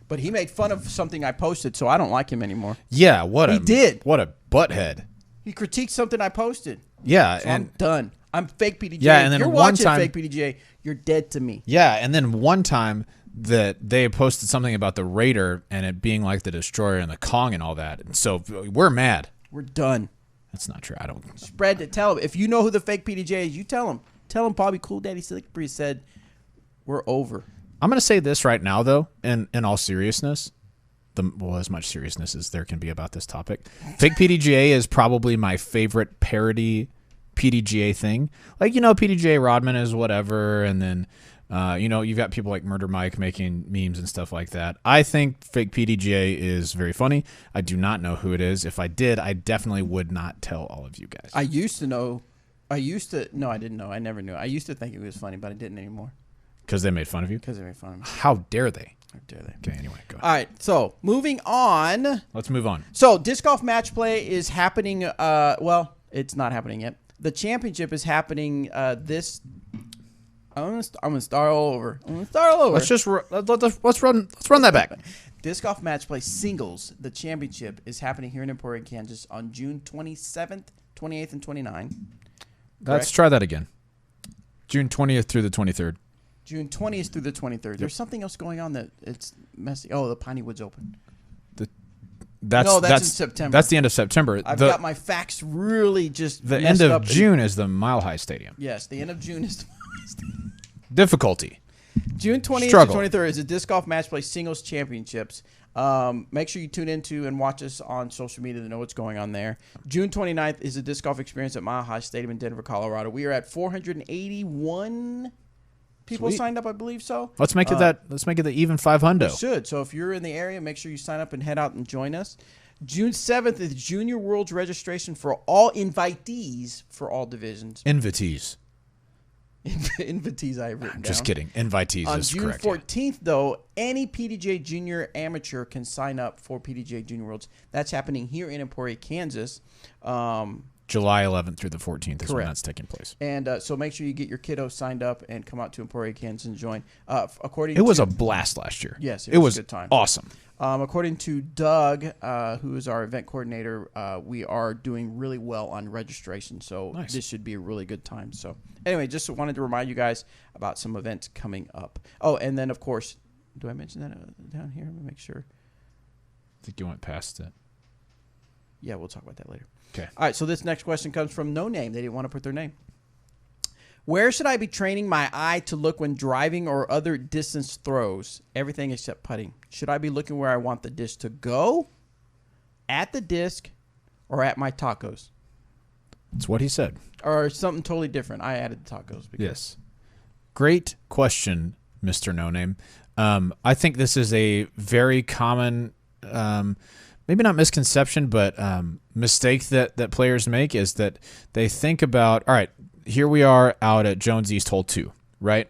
But he made fun of something I posted, so I don't like him anymore.
Yeah,
he did.
What a butthead.
He critiqued something I posted.
Yeah,
so and I'm done. I'm fake PDGA.
Yeah, and then
you're watching fake PDGA, you're dead to me.
Yeah, and then one time that they posted something about the Raider and it being like the Destroyer and the Kong and all that. And so we're mad.
We're done.
That's not true. I don't
spread it. Tell him if you know who the fake PDGA is. You tell him. Tell him Bobby Cool Daddy Slick Breeze said we're over.
I'm going to say this right now, though, in all seriousness, as much seriousness as there can be about this topic. Fake PDGA is probably my favorite parody PDGA thing. Like, PDGA Rodman is whatever, and then, you've got people like Murder Mike making memes and stuff like that. I think fake PDGA is very funny. I do not know who it is. If I did, I definitely would not tell all of you guys.
No, I didn't know. I never knew. I used to think it was funny, but I didn't anymore.
Because they made fun of you?
Because they made fun of me.
How dare they?
How dare they?
Okay, anyway, go ahead.
All right, so moving on.
Let's move on.
So disc golf match play is happening. Well, it's not happening yet. The championship is happening this. I'm gonna start all over.
Let's run that back.
Disc golf match play singles. The championship is happening here in Emporia, Kansas, on June 27th, 28th, and 29th.
Let's try that again. June 20th through the 23rd.
June 20th through the 23rd. Yep. There's something else going on that it's messy. Oh, the Piney Woods Open.
That's
in September.
That's the end of September.
I've got my facts really just
the end of June is the Mile High Stadium.
Yes, the end of June is the Mile High Stadium.
Difficulty.
June 20th to 23rd is the Disc Golf Match Play Singles Championships. Make sure you tune into and watch us on social media to know what's going on there. June 29th is the Disc Golf Experience at Mile High Stadium in Denver, Colorado. We are at 481 people signed up, I believe so.
Let's make it the even 500.
We should. So if you're in the area, make sure you sign up and head out and join us. June 7th is Junior Worlds registration for all invitees for all divisions.
Invitees,
I have written down.
Just kidding. Invitees is
June
correct.
On June 14th, though, any PDJ Junior Amateur can sign up for PDJ Junior Worlds. That's happening here in Emporia, Kansas.
July 11th through the 14th is when that's taking place.
And so make sure you get your kiddo signed up and come out to Emporia, Kansas and join.
It was a blast last year.
Yes, it was a good time.
Awesome.
According to Doug, who is our event coordinator, we are doing really well on registration. So This should be a really good time. So anyway, just wanted to remind you guys about some events coming up. Oh, and then, of course, do I mention that down here? Let me make sure.
I think you went past it.
Yeah, we'll talk about that later.
Okay.
All right, so this next question comes from No Name. They didn't want to put their name. Where should I be training my eye to look when driving or other distance throws? Everything except putting. Should I be looking where I want the disc to go, at the disc, or at my tacos?
That's what he said.
Or something totally different. I added tacos.
Yes. Great question, Mr. No Name. I think this is a very common, maybe not misconception, but mistake that players make is that they think about, all right, here we are out at Jones East Hole 2, right?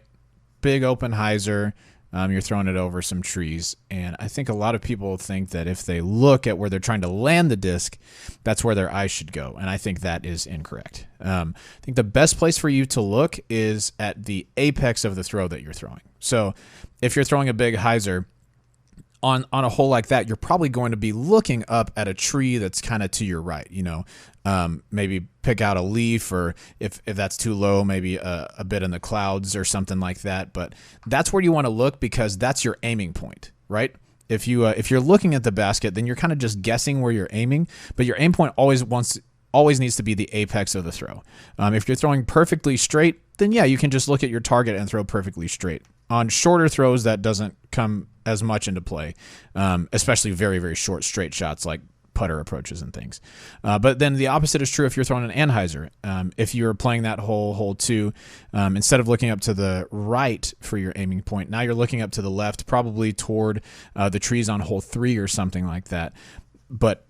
Big open hyzer. You're throwing it over some trees. And I think a lot of people think that if they look at where they're trying to land the disc, that's where their eyes should go. And I think that is incorrect. I think the best place for you to look is at the apex of the throw that you're throwing. So if you're throwing a big hyzer, on a hole like that, you're probably going to be looking up at a tree that's kind of to your right, maybe pick out a leaf, or if that's too low, maybe a bit in the clouds or something like that. But that's where you want to look because that's your aiming point, right? If you're looking at the basket, then you're kind of just guessing where you're aiming, but your aim point always needs to be the apex of the throw. If you're throwing perfectly straight, then yeah, you can just look at your target and throw perfectly straight. On shorter throws, that doesn't come as much into play, especially very, very short straight shots like putter approaches and things. But then the opposite is true if you're throwing an anhyzer. If you're playing that hole 2, instead of looking up to the right for your aiming point, now you're looking up to the left, probably toward the trees on hole 3 or something like that. But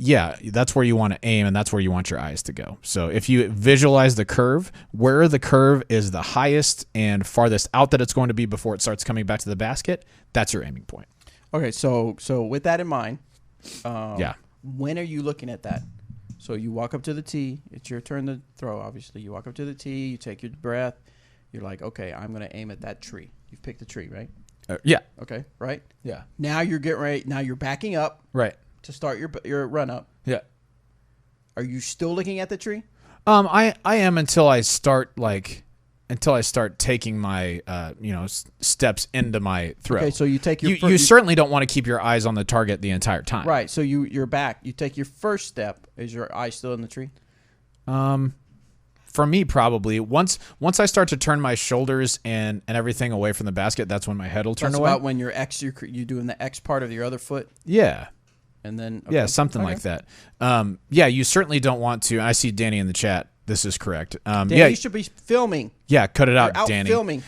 yeah, that's where you want to aim, and that's where you want your eyes to go. So if you visualize the curve, where the curve is the highest and farthest out that it's going to be before it starts coming back to the basket, that's your aiming point.
Okay, so with that in mind, when are you looking at that? So you walk up to the tee. It's your turn to throw, obviously. You walk up to the tee. You take your breath. You're like, okay, I'm going to aim at that tree. You've picked the tree, right?
Yeah.
Okay, right?
Yeah.
Now you're getting ready. Now you're backing up.
Right.
To start your run up.
Yeah.
Are you still looking at the tree?
I am until I start taking my steps into my throw.
Okay, so you take
you certainly don't want to keep your eyes on the target the entire time.
Right. So you're back. You take your first step. Is your eye still in the tree?
For me, probably once I start to turn my shoulders and everything away from the basket, that's when my head will turn away.
That's about when you're doing the X part of your other foot.
Yeah.
And then
something like that. You certainly don't want to. I see Danny in the chat. This is correct.
Danny, you should be filming.
Yeah, cut it out,
You're out
Danny.
Filming.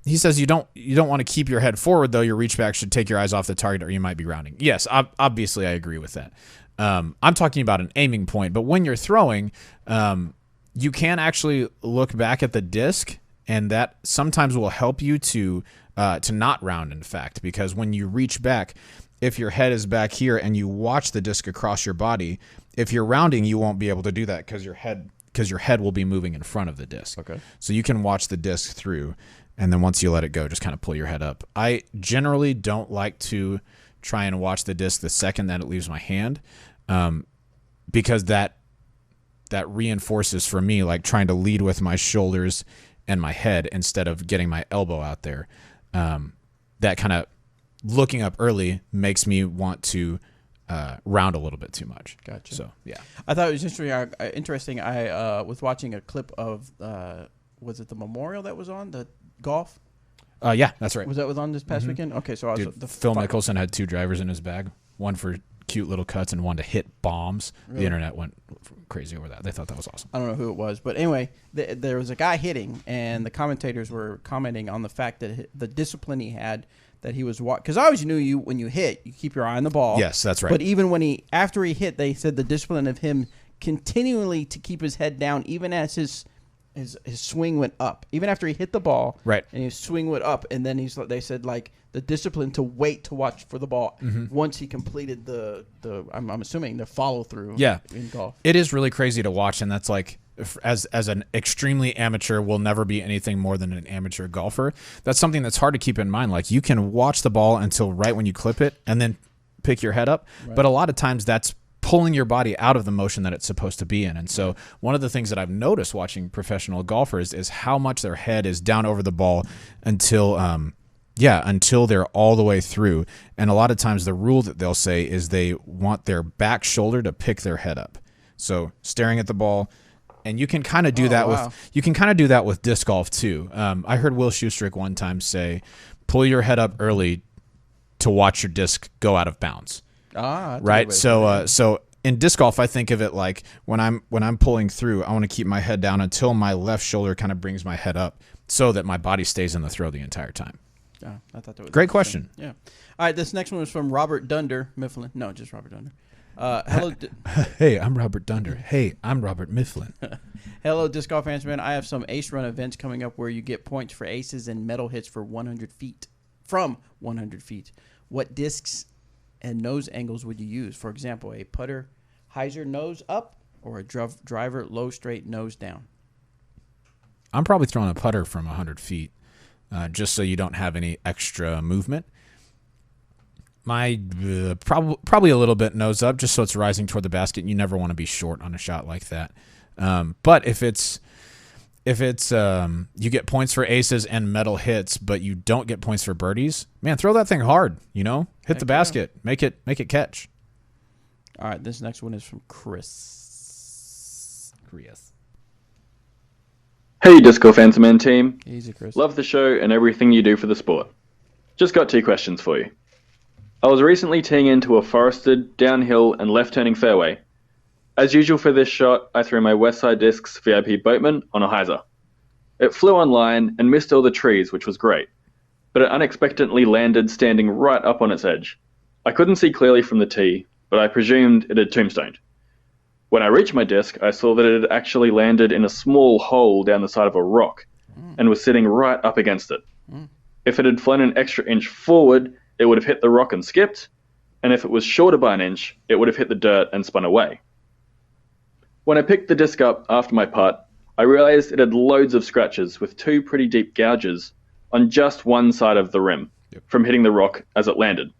He says you don't want to keep your head forward though. Your reach back should take your eyes off the target, or you might be rounding. Yes, obviously I agree with that. I'm talking about an aiming point, but when you're throwing, you can actually look back at the disc and that sometimes will help you to not round, in fact, because when you reach back, if your head is back here and you watch the disc across your body, if you're rounding, you won't be able to do that because your head will be moving in front of the disc.
Okay. So
you can watch the disc through, and then once you let it go, just kind of pull your head up. I generally don't like to try and watch the disc the second that it leaves my hand, because that reinforces for me, like trying to lead with my shoulders and my head instead of getting my elbow out there. That kind of looking up early makes me want to round a little bit too much.
Gotcha.
So yeah,
I thought it was interesting. I was watching a clip of was it the memorial that was on the golf?
Yeah, that's right.
Was that on this past weekend? Okay, so
Phil Mickelson had 2 drivers in his bag, one for cute little cuts and one to hit bombs. Really? The internet went crazy over that. They thought that was awesome.
I don't know who it was, but anyway, there was a guy hitting, and the commentators were commenting on the fact that the discipline he had, that he was because I always knew when you hit, you keep your eye on the ball.
Yes, that's right.
But even after he hit, they said the discipline of him continually to keep his head down, even as his swing went up, even after he hit the ball,
right? And
his swing went up, and then they said like the discipline to wait to watch for the ball once he completed the I'm assuming the follow through.
Yeah,
in golf,
it is really crazy to watch, and that's like as an extremely amateur, will never be anything more than an amateur golfer. That's something that's hard to keep in mind. Like you can watch the ball until right when you clip it, and then pick your head up, but a lot of times that's pulling your body out of the motion that it's supposed to be in. And so one of the things that I've noticed watching professional golfers is how much their head is down over the ball until they're all the way through. And a lot of times the rule that they'll say is they want their back shoulder to pick their head up. So staring at the ball, and you can kind of do that with disc golf too. I heard Will Schustrick one time say, pull your head up early to watch your disc go out of bounds. Right. So in disc golf, I think of it like when I'm pulling through, I want to keep my head down until my left shoulder kind of brings my head up so that my body stays in the throw the entire time.
I thought that was
great question.
Yeah. All right. This next one was from Robert Dunder Mifflin. No, just Robert Dunder. Hello.
Hey, I'm Robert Dunder. Hey, I'm Robert Mifflin.
Hello, disc golf fans, man. I have some ace run events coming up where you get points for aces and metal hits for 100 feet. From 100 feet. What discs and nose angles would you use? For example, a putter hyzer nose up or a driver low straight nose down?
I'm probably throwing a putter from 100 feet just so you don't have any extra movement. My probably a little bit nose up just so it's rising toward the basket. You never want to be short on a shot like that. But if it's you get points for aces and metal hits, but you don't get points for birdies, man, throw that thing hard, hit the basket, make it catch.
All right, this next one is from Chris.
Hey, Disco Phantom team.
Easy, Chris.
Love the show and everything you do for the sport. Just got 2 questions for you. I was recently teeing into a forested, downhill, and left-turning fairway. As usual for this shot, I threw my Westside Discs VIP Boatman on a hyzer. It flew on line and missed all the trees, which was great, but it unexpectedly landed standing right up on its edge. I couldn't see clearly from the tee, but I presumed it had tombstoned. When I reached my disc, I saw that it had actually landed in a small hole down the side of a rock and was sitting right up against it. If it had flown an extra inch forward, it would have hit the rock and skipped, and if it was shorter by an inch, it would have hit the dirt and spun away. When I picked the disc up after my putt, I realized it had loads of scratches with 2 pretty deep gouges on just one side of the rim from hitting the rock as it landed.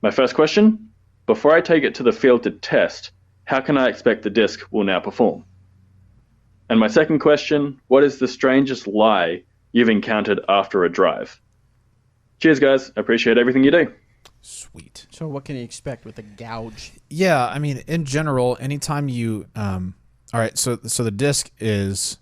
My first question, before I take it to the field to test, how can I expect the disc will now perform? And my second question, what is the strangest lie you've encountered after a drive? Cheers, guys. I appreciate everything you do.
Sweet.
So what can you expect with a gouge?
Yeah, I mean, in general, anytime you all right, so the disc is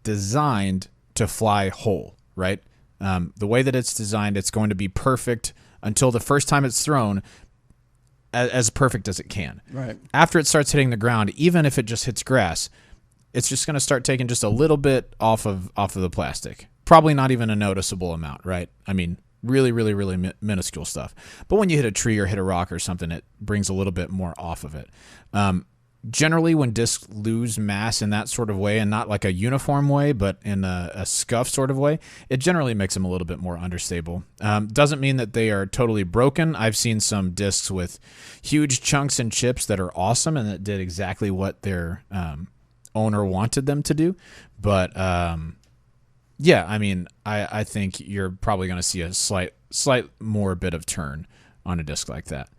designed to fly whole, right? The way that it's designed, it's going to be perfect until the first time it's thrown, as perfect as it can.
Right.
After it starts hitting the ground, even if it just hits grass, it's just going to start taking just a little bit off of the plastic. Probably not even a noticeable amount, right? I mean, really, really, really minuscule stuff. But when you hit a tree or hit a rock or something, it brings a little bit more off of it. generally when discs lose mass in that sort of way, and not like a uniform way, but in a scuff sort of way, it generally makes them a little bit more understable. Doesn't mean that they are totally broken. I've seen some discs with huge chunks and chips that are awesome and that did exactly what their owner wanted them to do. But yeah, I mean, I think you're probably going to see a slight more bit of turn on a disc like that.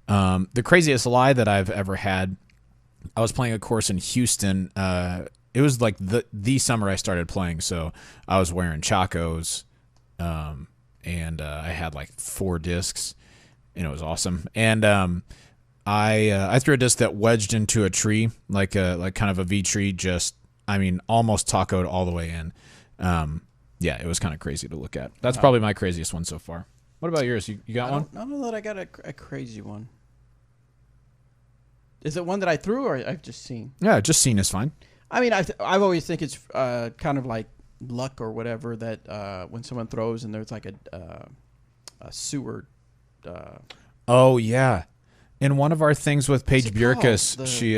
The craziest lie that I've ever had, I was playing a course in Houston. It was like the summer I started playing, so I was wearing Chacos, and I had like 4 discs, and it was awesome. And I threw a disc that wedged into a tree, like kind of a V tree, just almost tacoed all the way in. Yeah, it was kind of crazy to look at. That's probably my craziest one so far. What about yours? You got one?
I don't know that I got a crazy one. Is it one that I threw or I've just seen?
Yeah, just seen is fine.
I mean, I've always think it's kind of like luck or whatever that when someone throws and there's like a sewer.
Oh yeah, in one of our things with Paige Bjerkes, she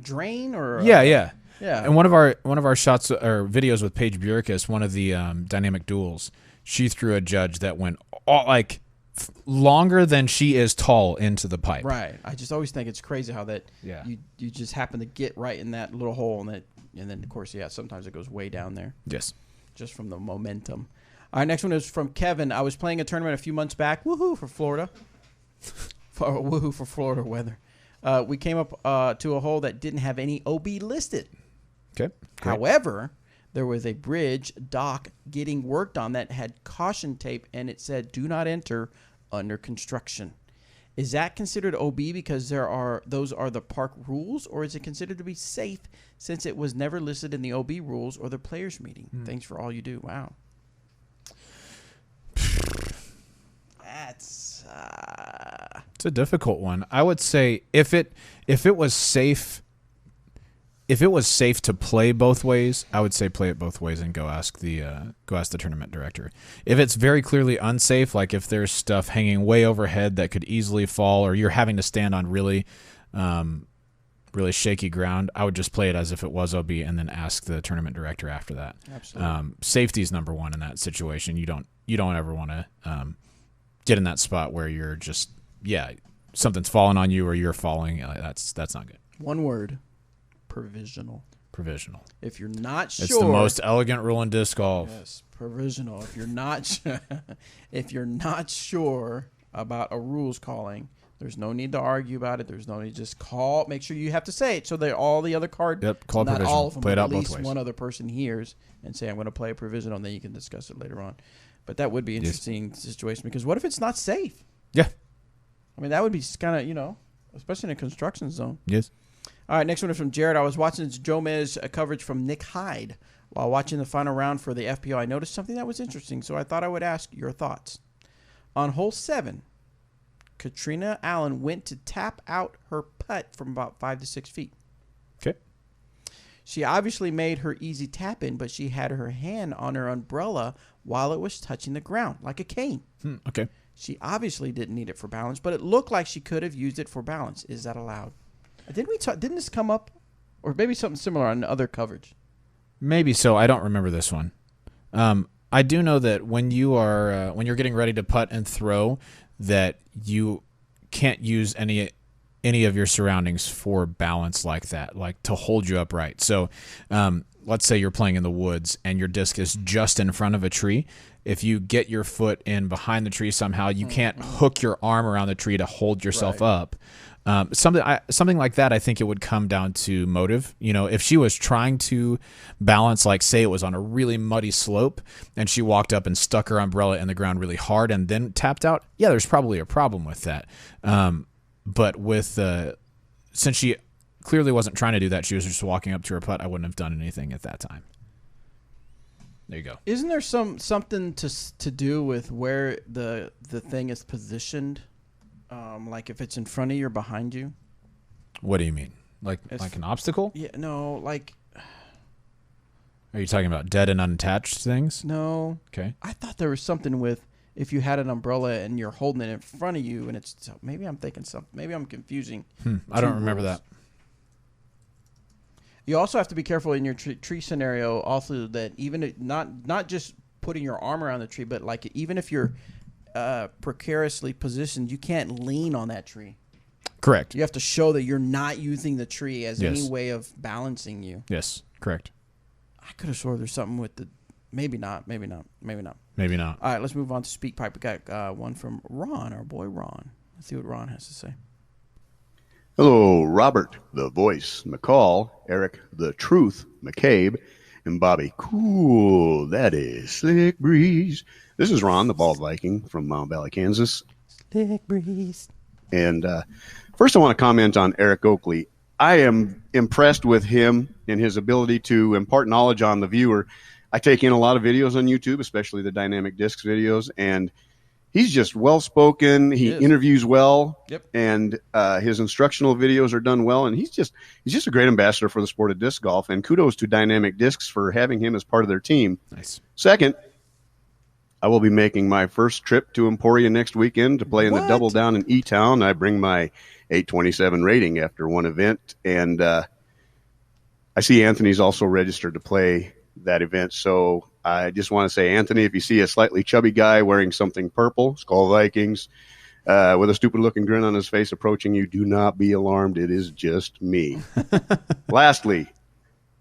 drain or
yeah.
And
one of our shots or videos with Paige Bjerkes, one of the dynamic duels, she threw a judge that went longer than she is tall into the pipe.
Right. I just always think it's crazy how that you just happen to get right in that little hole and then of course sometimes it goes way down there.
Yes.
Just from the momentum. All right, next one is from Kevin. I was playing a tournament a few months back. Woohoo for Florida. Woohoo for Florida weather. We came up to a hole that didn't have any OB listed.
Okay. Great.
However, there was a bridge dock getting worked on that had caution tape, and it said, "Do not enter under construction." Is that considered OB because those are the park rules, or is it considered to be safe since it was never listed in the OB rules or the players' meeting? Thanks for all you do. Wow. That's
it's a difficult one. I would say if it was safe. If it was safe to play both ways, I would say play it both ways and go ask the tournament director. If it's very clearly unsafe, like if there's stuff hanging way overhead that could easily fall, or you're having to stand on really shaky ground, I would just play it as if it was OB and then ask the tournament director after that.
Absolutely.
Safety is number one in that situation. You don't ever want to get in that spot where you're just something's falling on you or you're falling. That's not good.
One word. Provisional. If you're not sure,
it's the most elegant rule in disc golf.
Yes, provisional. If you're not sure about a rules calling, there's no need to argue about it. There's no need to just call. Make sure you have to say it so that all the other cards,
call
not
provisional.
all of them,
play it
but
out
at least
both ways.
one other person hears and say, "I'm going to play a provisional," and then you can discuss it later on. But that would be an interesting situation because what if it's not safe?
Yeah,
I mean that would be kind of especially in a construction zone.
Yes.
All right, next one is from Jared. I was watching Joe Mez coverage from Nick Hyde. While watching the final round for the FPO, I noticed something that was interesting, so I thought I would ask your thoughts. On hole 7, Katrina Allen went to tap out her putt from about 5 to 6 feet.
Okay.
She obviously made her easy tap in, but she had her hand on her umbrella while it was touching the ground, like a cane.
Okay.
She obviously didn't need it for balance, but it looked like she could have used it for balance. Is that allowed? Didn't this come up, or maybe something similar on other coverage?
Maybe so. I don't remember this one. I do know that when you're getting ready to putt and throw, that you can't use any of your surroundings for balance like that, like to hold you upright. So, let's say you're playing in the woods and your disc is just in front of a tree. If you get your foot in behind the tree somehow, you can't hook your arm around the tree to hold yourself up. Something like that, I think it would come down to motive. If she was trying to balance, like say it was on a really muddy slope and she walked up and stuck her umbrella in the ground really hard and then tapped out, there's probably a problem with that. But since she clearly wasn't trying to do that, she was just walking up to her putt, I wouldn't have done anything at that time. There you go.
Isn't there something to do with where the thing is positioned? Like if it's in front of you or behind you.
What do you mean? Like an obstacle?
Yeah, no, like.
Are you talking about dead and unattached things?
No.
Okay.
I thought there was something with if you had an umbrella and you're holding it in front of you, and maybe I'm thinking something. Maybe I'm confusing.
I don't remember that.
You also have to be careful in your tree scenario. Also, that even not just putting your arm around the tree, but like even if you're precariously positioned, you can't lean on that tree.
Correct.
You have to show that you're not using the tree as any way of balancing you.
Yes, correct.
I could have sworn there's something with the... Maybe not. Maybe not. All right, let's move on to Speak Pipe. We got one from Ron, our boy Ron. Let's see what Ron has to say.
Hello, Robert, the voice, McCall, Eric, the truth, McCabe, and Bobby. Cool, that is Slick Breeze. This is Ron, the Bald Viking from Mount Valley, Kansas.
Slick Breeze.
And first I want to comment on Eric Oakley. I am impressed with him and his ability to impart knowledge on the viewer. I take in a lot of videos on YouTube, especially the Dynamic Discs videos, and he's just well-spoken. He interviews well, and his instructional videos are done well, and he's just a great ambassador for the sport of disc golf, and kudos to Dynamic Discs for having him as part of their team.
Nice.
Second, I will be making my first trip to Emporia next weekend to play in the Double Down in E-Town. I bring my 827 rating after one event, and I see Anthony's also registered to play that event. So I just want to say, Anthony, if you see a slightly chubby guy wearing something purple, Skull Vikings, with a stupid looking grin on his face approaching you, do not be alarmed. It is just me. Lastly,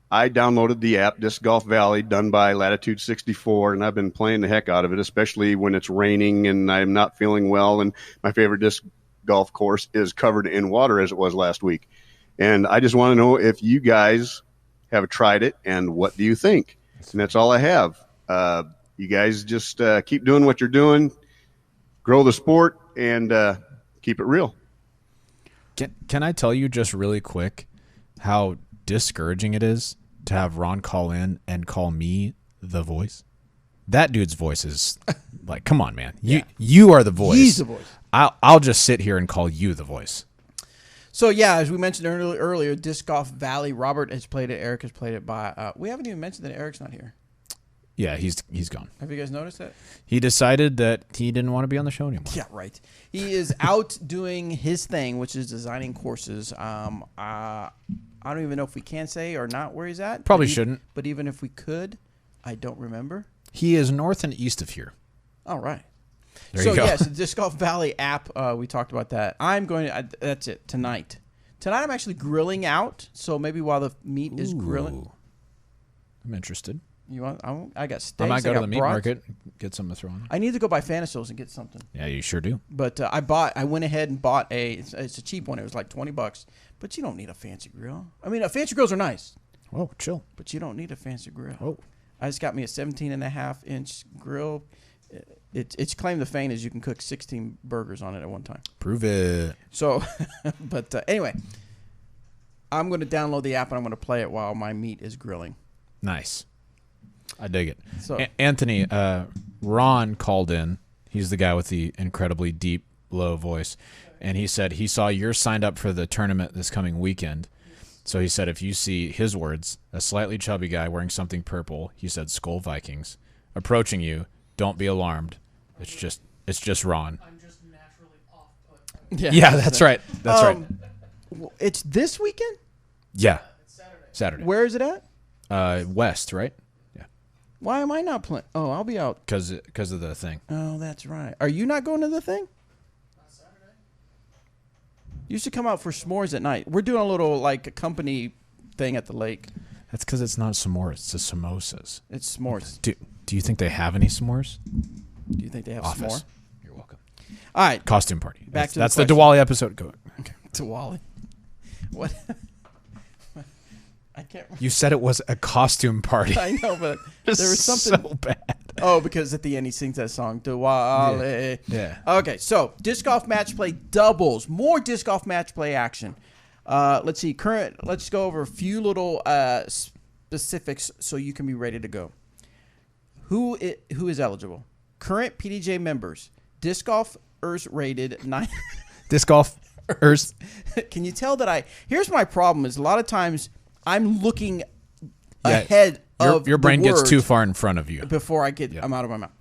I downloaded the app Disc Golf Valley done by Latitude 64, and I've been playing the heck out of it, especially when it's raining and I'm not feeling well. And my favorite disc golf course is covered in water as it was last week. And I just want to know if you guys have tried it, and what do you think? And that's all I have. You guys just keep doing what you're doing, grow the sport, and keep it real.
Can I tell you just really quick how discouraging it is to have Ron call in and call me the voice? That dude's voice is like, come on, man. You are the voice.
He's the voice.
I'll just sit here and call you the voice.
So, yeah, as we mentioned earlier, Disc Golf Valley, Robert has played it, Eric has played it by... we haven't even mentioned that Eric's not here.
Yeah, he's gone.
Have you guys noticed that?
He decided that he didn't want to be on the show anymore.
Yeah, right. He is out doing his thing, which is designing courses. I don't even know if we can say or not where he's at.
Probably shouldn't.
But even if we could, I don't remember.
He is north and east of here.
All right.
There you go.
Yes, the Disc Golf Valley app, we talked about that. I'm going to, that's it, tonight. Tonight I'm actually grilling out, so maybe while the meat is grilling.
I'm interested.
You want? I got steaks.
I might go to the meat market, get something to throw on.
I need to go buy Fanisos and get something.
Yeah, you sure do.
But I went ahead and bought it's a cheap one. It was like $20, but you don't need a fancy grill. I mean, fancy grills are nice.
Oh, chill.
But you don't need a fancy grill.
Oh.
I just got me a 17.5-inch grill. Its claim to fame is you can cook 16 burgers on it at one time.
Prove it.
So, but anyway, I'm going to download the app and I'm going to play it while my meat is grilling.
Nice. I dig it.
So,
Anthony, Ron called in. He's the guy with the incredibly deep, low voice. And he said he saw you're signed up for the tournament this coming weekend. So he said if you see, his words, a slightly chubby guy wearing something purple, he said Skull Vikings, approaching you, don't be alarmed. It's just Ron.
I'm just naturally off put.
Yeah, that's right. That's right.
It's this weekend?
Yeah.
It's
Saturday.
Where is it at?
West, right? Yeah.
Why am I not playing? Oh, I'll be out.
Because of the thing.
Oh, that's right. Are you not going to the thing?
Not Saturday.
You should come out for s'mores at night. We're doing a little, like, a company thing at the lake.
That's because it's not s'mores. It's the samosas.
It's s'mores.
Do you think they have any s'mores?
Do you think they have s'more?
You're welcome.
All right.
Costume party.
Back to
that's
the
the Diwali episode. Go. Okay.
Diwali. What? I can't remember.
You said it was a costume party.
I know, but there was something
so bad.
Oh, because at the end he sings that song, Diwali.
Yeah.
Okay, so disc golf match play doubles. More disc golf match play action. Let's see. Let's go over a few little specifics so you can be ready to go. Who is eligible? Current PDJ members. Disc golfers rated 9.
Disc golfers.
Can you tell that here's my problem is a lot of times I'm looking ahead of
your brain
the
gets
words
too far in front of you
before I'm out of my mouth.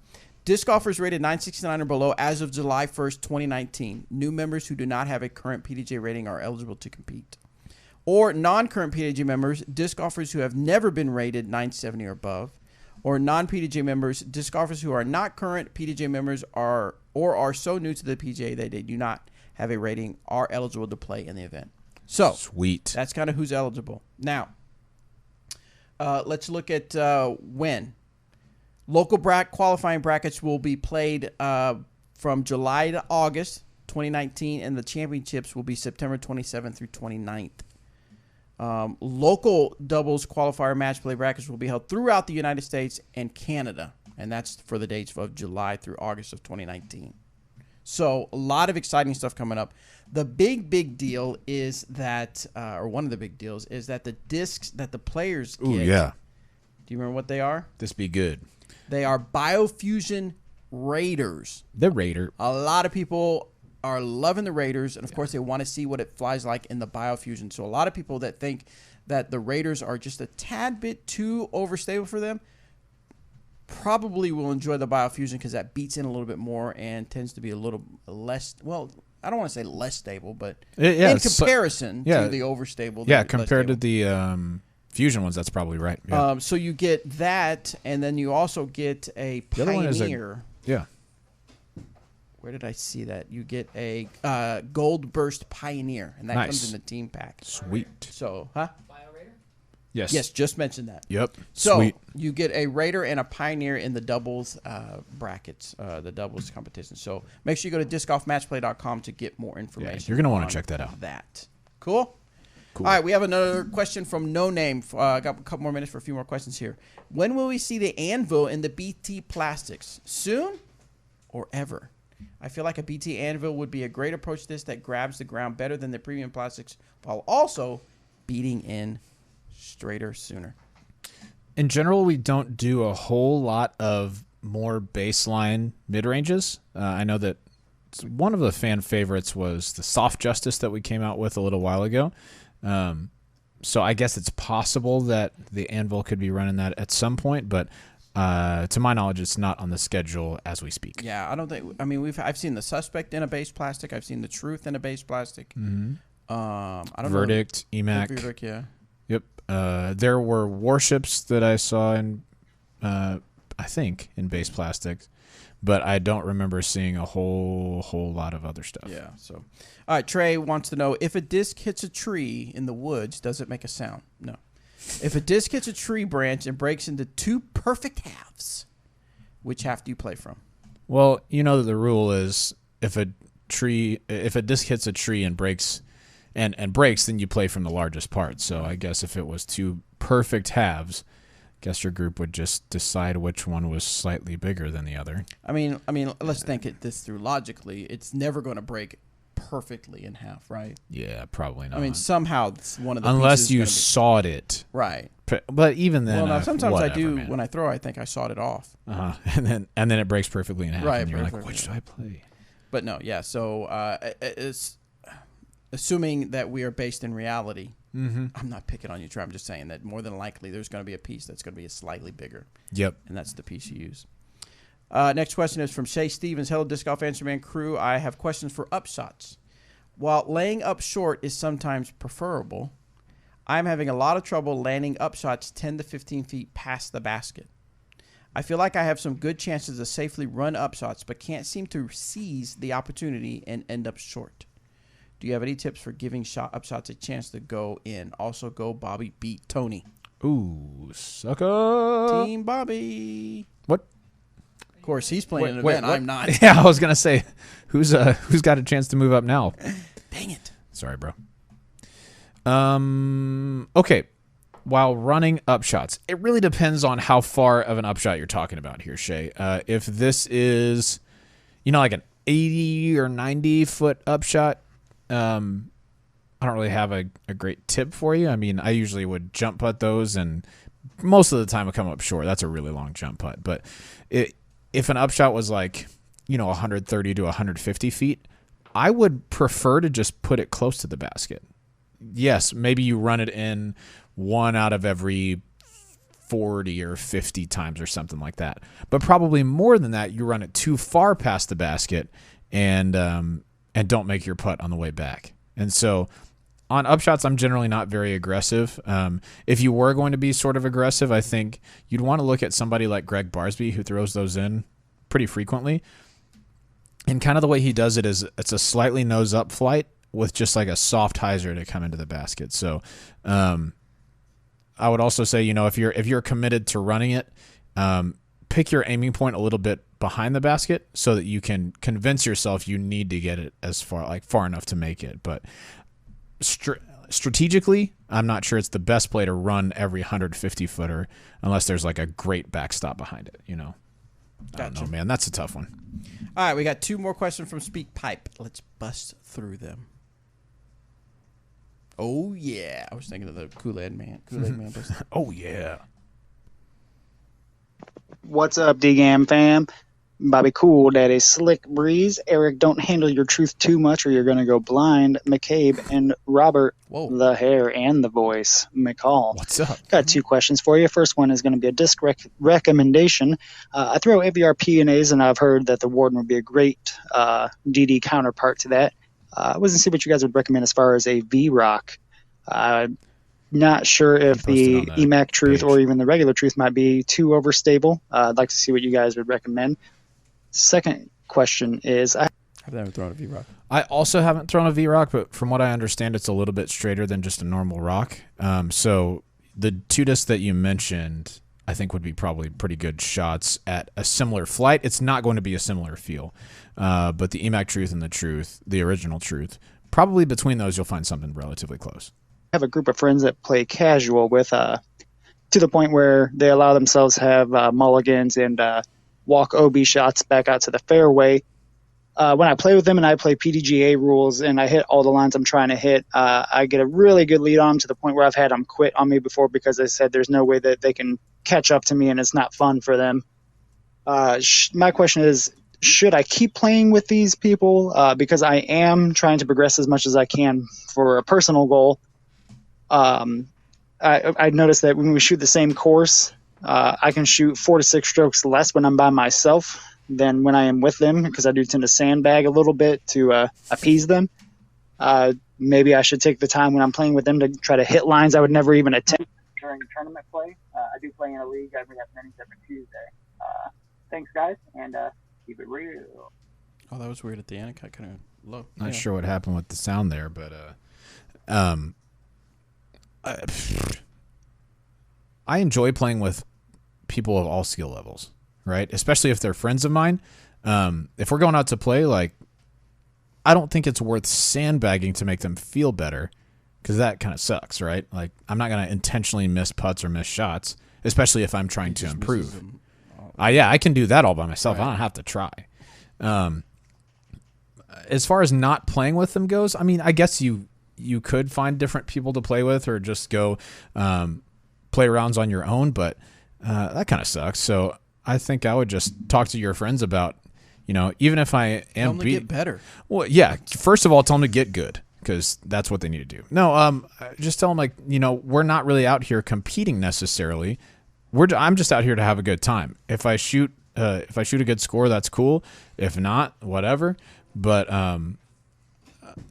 Disc golfers rated 969 or below as of July 1st, 2019. New members who do not have a current PDJ rating are eligible to compete. or non-current PDJ members, disc golfers who have never been rated 970 or above, or non-PDJ members, disc golfers who are not current PDJ members are so new to the PGA that they do not have a rating are eligible to play in the event. So
sweet. That's
kind of who's eligible. Now, let's look at when. Local qualifying brackets will be played from July to August 2019, and the championships will be September 27th through 29th. Local doubles qualifier match play brackets will be held throughout the United States and Canada, and that's for the dates of July through August of 2019. So a lot of exciting stuff coming up. The big deal is that, or one of the big deals, is that the discs that the players get.
Ooh, yeah.
Do you remember what they are?
This be good.
They are Biofusion Raiders.
The Raider.
A lot of people are loving the Raiders, and of course they want to see what it flies like in the Biofusion. So a lot of people that think that the Raiders are just a tad bit too overstable for them probably will enjoy the Biofusion because that beats in a little bit more and tends to be a little less, well, I don't want to say less stable, but in comparison to the overstable.
Yeah, compared to the Fusion ones, that's probably right. Yeah.
So you get that, and then you also get a Pioneer. Where did I see that? You get a Gold Burst Pioneer, and that comes in the team pack.
Sweet.
So, huh?
Bio-Raider?
Yes.
Yes, just mentioned that.
Yep.
So
Sweet.
you get a Raider and a Pioneer in the doubles brackets, the doubles competition. So make sure you go to discgolfmatchplay.com to get more information.
Yeah, you're going to want to check that out.
Cool? All right, we have another question from No Name. I got a couple more minutes for a few more questions here. When will we see the anvil in the BT plastics? Soon or ever? I feel like a BT anvil would be a great approach to this that grabs the ground better than the premium plastics while also beating in straighter sooner.
In general, we don't do a whole lot of more baseline mid-ranges. I know that one of the fan favorites was the Soft Justice that we came out with a little while ago. So I guess it's possible that the anvil could be running that at some point, but to my knowledge, it's not on the schedule as we speak.
Yeah, I don't think. I mean, I've seen the Suspect in a base plastic. I've seen the Truth in a base plastic.
Mm-hmm.
I don't
Verdict,
know.
EMAC.
Verdict, yeah.
Yep. There were Warships that I saw in, I think, in base plastics, but I don't remember seeing a whole lot of other stuff.
Yeah. So, all right. Trey wants to know if a disc hits a tree in the woods, does it make a sound? No. If a disc hits a tree branch and breaks into two perfect halves, which half do you play from?
Well, you know that the rule is if a disc hits a tree and breaks, and breaks, then you play from the largest part. So I guess if it was two perfect halves, I guess your group would just decide which one was slightly bigger than the other.
I mean, let's think this through logically. It's never going to break perfectly in half, right?
Yeah, probably not.
I mean, somehow it's one of the
unless you sawed it,
right?
But even then,
well, now, sometimes
whatever,
I do.
Man.
When I throw, I think I sawed it off.
And then it breaks perfectly in half,
right?
And you're like, which do I play?
But no, yeah. So it's assuming that we are based in reality.
Mm-hmm.
I'm not picking on you, Trey. I'm just saying that more than likely there's going to be a piece that's going to be slightly bigger.
Yep.
And that's the piece you use. Next question is from Shay Stevens. Hello, Disc Golf Answer Man crew. I have questions for Upshots. While laying up short is sometimes preferable, I'm having a lot of trouble landing upshots 10 to 15 feet past the basket. I feel like I have some good chances to safely run upshots, but can't seem to seize the opportunity and end up short. Do you have any tips for giving upshots a chance to go in? Also, go Bobby, beat Tony.
Ooh, sucker.
Team Bobby.
What?
Of course, he's playing an event. I'm not.
Yeah, I was gonna say, who's got a chance to move up now?
Dang it.
Sorry, bro. Okay. While running upshots, it really depends on how far of an upshot you're talking about here, Shay. If this is, like an 80 or 90 foot upshot, I don't really have a great tip for you. I mean, I usually would jump putt those, and most of the time I come up short. That's a really long jump putt. But if an upshot was like, 130 to 150 feet, I would prefer to just put it close to the basket. Yes, maybe you run it in one out of every 40 or 50 times or something like that. But probably more than that, you run it too far past the basket and don't make your putt on the way back. And so on upshots, I'm generally not very aggressive. If you were going to be sort of aggressive, I think you'd want to look at somebody like Greg Barsby, who throws those in pretty frequently. And kind of the way he does it is it's a slightly nose up flight with just like a soft hyzer to come into the basket. So I would also say, you know, if you're committed to running it, pick your aiming point a little bit behind the basket so that you can convince yourself you need to get it as far enough to make it. But strategically, I'm not sure it's the best play to run every 150 footer unless there's like a great backstop behind it, you know. I don't know, man. That's a tough one.
All right, we got 2 more questions from Speak Pipe. Let's bust through them. Oh, yeah. I was thinking of the Kool-Aid Man. Kool-Aid Man.
Oh, yeah.
What's up, D-Gam fam? Bobby Cool Daddy, Slick Breeze, Eric, don't handle your truth too much or you're going to go blind, McCabe, and Robert, the hair and the voice, McCall.
What's up?
Got 2 questions for you. First one is going to be a disc recommendation. I throw AVR P&As, and I've heard that the Warden would be a great DD counterpart to that. I was going to see what you guys would recommend as far as a V-Rock. Not sure if the EMAC Truth or even the regular Truth might be too overstable. I'd like to see what you guys would recommend. Second question is,
I've never thrown a V-Rock.
I also haven't thrown a V-Rock, but from what I understand, it's a little bit straighter than just a normal rock. So the 2 discs that you mentioned, I think would be probably pretty good shots at a similar flight. It's not going to be a similar feel. But the EMAC Truth and the Truth, the original Truth, probably between those you'll find something relatively close.
I have a group of friends that play casual with to the point where they allow themselves to have mulligans and walk OB shots back out to the fairway. When I play with them and I play PDGA rules and I hit all the lines I'm trying to hit, I get a really good lead on them to the point where I've had them quit on me before because they said there's no way that they can catch up to me and it's not fun for them. My question is, should I keep playing with these people? Because I am trying to progress as much as I can for a personal goal. I noticed that when we shoot the same course, I can shoot 4 to 6 strokes less when I'm by myself than when I am with them because I do tend to sandbag a little bit to appease them. Maybe I should take the time when I'm playing with them to try to hit lines I would never even attempt during tournament play. I do play in a league. I have many every Tuesday. Thanks, guys, and keep it real.
Oh, that was weird at the end. It got kind of low.
Not sure what happened with the sound there, but I enjoy playing with people of all skill levels, right? Especially if they're friends of mine. If we're going out to play, like, I don't think it's worth sandbagging to make them feel better because that kind of sucks, right? Like, I'm not going to intentionally miss putts or miss shots, especially if I'm trying to improve. I can do that all by myself. Right. I don't have to try. As far as not playing with them goes, I mean, I guess you could find different people to play with or just go play rounds on your own, but that kind of sucks. So I think I would just talk to your friends about, you know, even if I am
tell them to get better.
Well, yeah. First of all, tell them to get good because that's what they need to do. No, just tell them, like, you know, we're not really out here competing necessarily. I'm just out here to have a good time. If I shoot a good score, that's cool. If not, whatever. But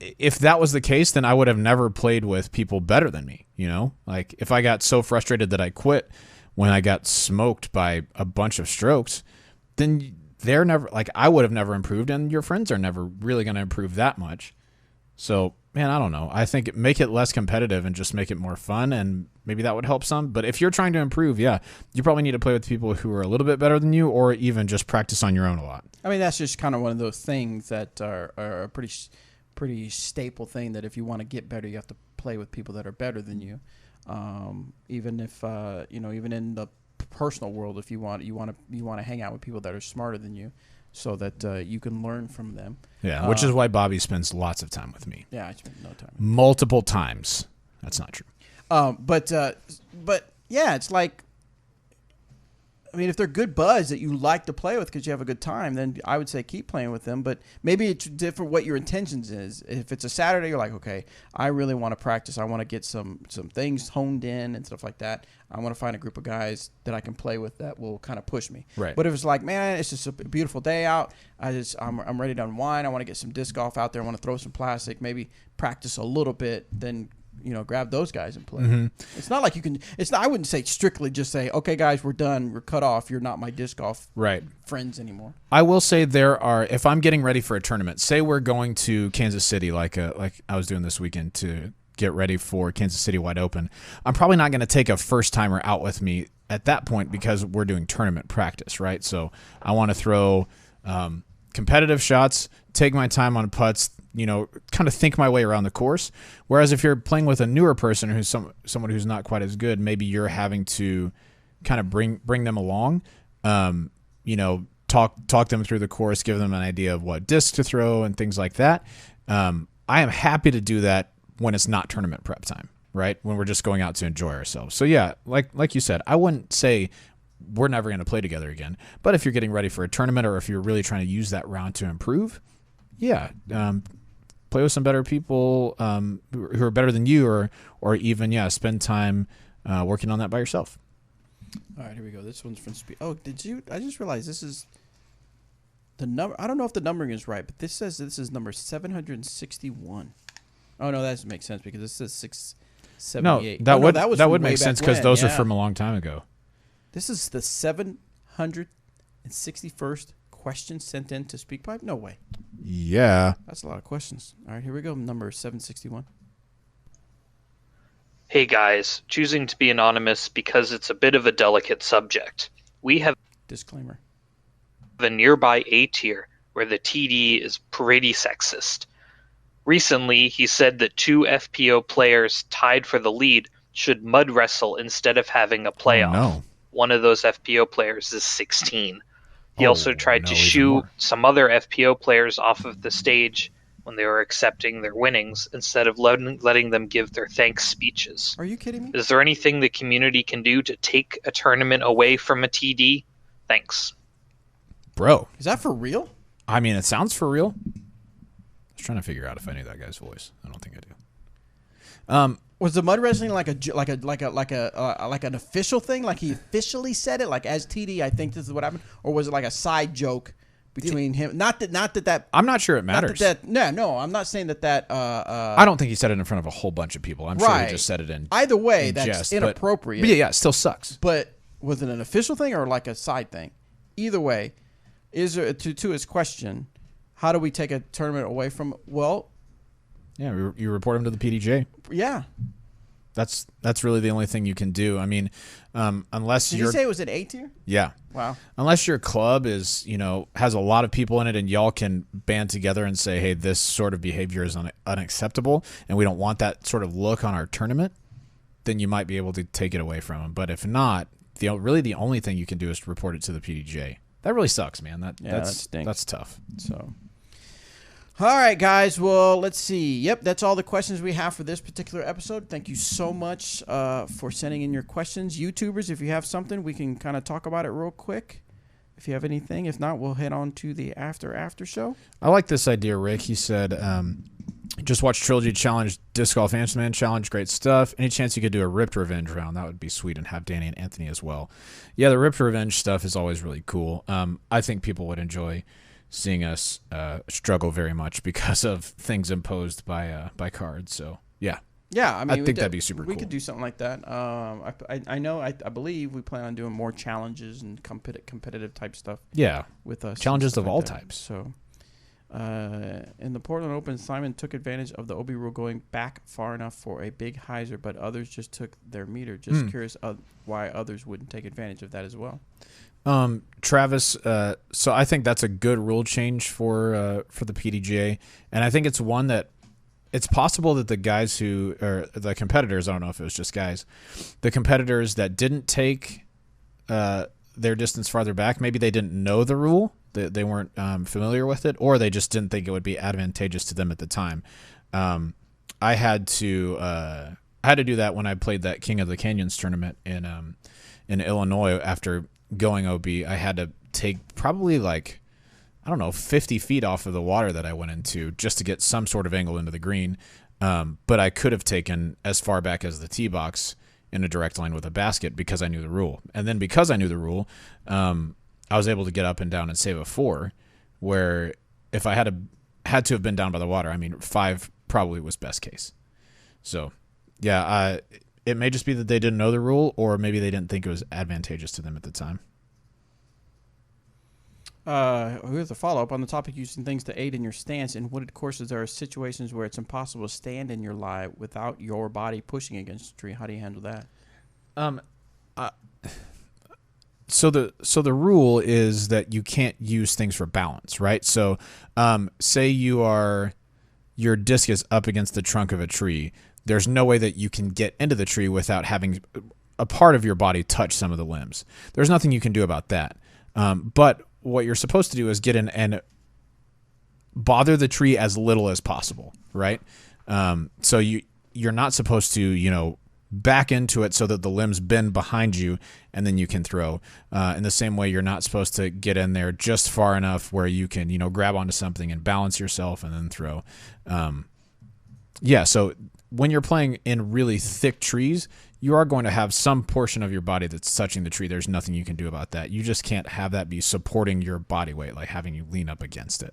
if that was the case, then I would have never played with people better than me. You know, like if I got so frustrated that I quit when I got smoked by a bunch of strokes, then they're never, like, I would have never improved, and your friends are never really going to improve that much. So, man, I don't know. I think make it less competitive and just make it more fun, and maybe that would help some. But if you're trying to improve, yeah, you probably need to play with people who are a little bit better than you, or even just practice on your own a lot. I
mean, that's just kind of one of those things that are a pretty staple thing, that if you want to get better, you have to play with people that are better than you. Even if even in the personal world, if you want to hang out with people that are smarter than you, so that you can learn from them.
Yeah, which is why Bobby spends lots of time with me.
Yeah, I spend no time.
Multiple times. That's not true.
But yeah, it's like I mean, if they're good buds that you like to play with because you have a good time, then I would say keep playing with them. But maybe it's different what your intentions is. If it's a Saturday, you're like, okay, I really want to practice. I want to get some things honed in and stuff like that. I want to find a group of guys that I can play with that will kind of push me.
Right.
But if it's like, man, it's just a beautiful day out. I'm ready to unwind. I want to get some disc golf out there. I want to throw some plastic, maybe practice a little bit, then grab those guys and play.
Mm-hmm.
It's not like you can. It's not. I wouldn't say strictly just say, okay, guys, we're done. We're cut off. You're not my disc golf friends anymore.
I will say if I'm getting ready for a tournament, say we're going to Kansas City, like I was doing this weekend to get ready for Kansas City Wide Open, I'm probably not going to take a first timer out with me at that point because we're doing tournament practice, right? So I want to throw competitive shots, take my time on putts, kind of think my way around the course. Whereas if you're playing with a newer person who's someone who's not quite as good, maybe you're having to kind of bring them along, talk them through the course, give them an idea of what disc to throw and things like that. I am happy to do that when it's not tournament prep time, right? When we're just going out to enjoy ourselves. So yeah, like you said, I wouldn't say we're never going to play together again. But if you're getting ready for a tournament or if you're really trying to use that round to improve, yeah, play with some better people who are better than you, or even spend time working on that by yourself.
All right, here we go. This one's from Speed. Oh, I just realized this is the number. I don't know if the numbering is right, but this says this is number 761. Oh no, that doesn't make sense because this says 678.
No, that would make sense because those are from a long time ago.
This is the 761st question sent in to SpeakPipe? No way.
Yeah.
That's a lot of questions. All right, here we go. Number 761.
Hey guys, choosing to be anonymous because it's a bit of a delicate subject. We have
disclaimer.
The nearby A tier where the TD is pretty sexist. Recently, he said that 2 FPO players tied for the lead should mud wrestle instead of having a playoff.
Oh, no.
One of those FPO players is 16. He also tried to shoo some other FPO players off of the stage when they were accepting their winnings instead of letting them give their thanks speeches.
Are you kidding me?
Is there anything the community can do to take a tournament away from a TD? Thanks.
Bro.
Is that for real?
I mean, it sounds for real. I was trying to figure out if I knew that guy's voice. I don't think I do.
Was the mud wrestling like an official thing? Like he officially said it, like as TD, I think this is what happened, or was it like a side joke between him? Not that.
I'm not sure it matters.
No, I'm not saying that.
I don't think he said it in front of a whole bunch of people. I'm sure he just said it in.
Either way,
in
that's
jest,
inappropriate.
But yeah, it still sucks.
But was it an official thing or like a side thing? Either way, is there to his question? How do we take a tournament away from? Well.
Yeah, you report him to the PDJ.
Yeah.
That's really the only thing you can do. I mean, unless
Did you say it was an A tier?
Yeah.
Wow.
Unless your club is, has a lot of people in it and y'all can band together and say, hey, this sort of behavior is unacceptable and we don't want that sort of look on our tournament, then you might be able to take it away from them. But if not, the only thing you can do is to report it to the PDJ. That really sucks, man. That stinks. That's tough.
So... All right, guys. Well, let's see. Yep, that's all the questions we have for this particular episode. Thank you so much for sending in your questions. YouTubers, if you have something, we can kind of talk about it real quick. If you have anything. If not, we'll head on to the after show.
I like this idea, Rick. He said, just watch Trilogy Challenge, Disc Golf Answer Man Challenge. Great stuff. Any chance you could do a Ripped Revenge round? That would be sweet, and have Danny and Anthony as well. Yeah, the Ripped Revenge stuff is always really cool. I think people would enjoy seeing us struggle very much because of things imposed by cards. So yeah,
I mean,
I think that'd be super cool.
We could do something like that. I believe we plan on doing more challenges and competitive type stuff.
Yeah,
with us,
challenges of all
that.
types.
So, in the Portland Open, Simon took advantage of the OB rule going back far enough for a big hyzer, but others just took their meter. Just curious why others wouldn't take advantage of that as well.
Travis, so I think that's a good rule change for the PDGA, and I think it's one that it's possible that the guys or the competitors, I don't know if it was just guys, the competitors that didn't take their distance farther back, maybe they didn't know the rule, they weren't familiar with it, or they just didn't think it would be advantageous to them at the time. I had to do that when I played that King of the Canyons tournament in Illinois after going OB, I had to take probably like, I don't know, 50 feet off of the water that I went into just to get some sort of angle into the green. But I could have taken as far back as the tee box in a direct line with a basket because I knew the rule. And then because I knew the rule, I was able to get up and down and save a 4, where if I had to have been down by the water, I mean, 5 probably was best case. So, yeah, it may just be that they didn't know the rule, or maybe they didn't think it was advantageous to them at the time.
Here's a follow-up on the topic using things to aid in your stance. In wooded courses, there are situations where it's impossible to stand in your lie without your body pushing against the tree. How do you handle that?
So the rule is that you can't use things for balance, right? So, say your disc is up against the trunk of a tree. There's no way that you can get into the tree without having a part of your body touch some of the limbs. There's nothing you can do about that. But what you're supposed to do is get in and bother the tree as little as possible, right? So you're not supposed to, back into it so that the limbs bend behind you and then you can throw. In the same way, you're not supposed to get in there just far enough where you can, grab onto something and balance yourself and then throw. So when you're playing in really thick trees, you are going to have some portion of your body that's touching the tree. There's nothing you can do about that. You just can't have that be supporting your body weight, like having you lean up against it.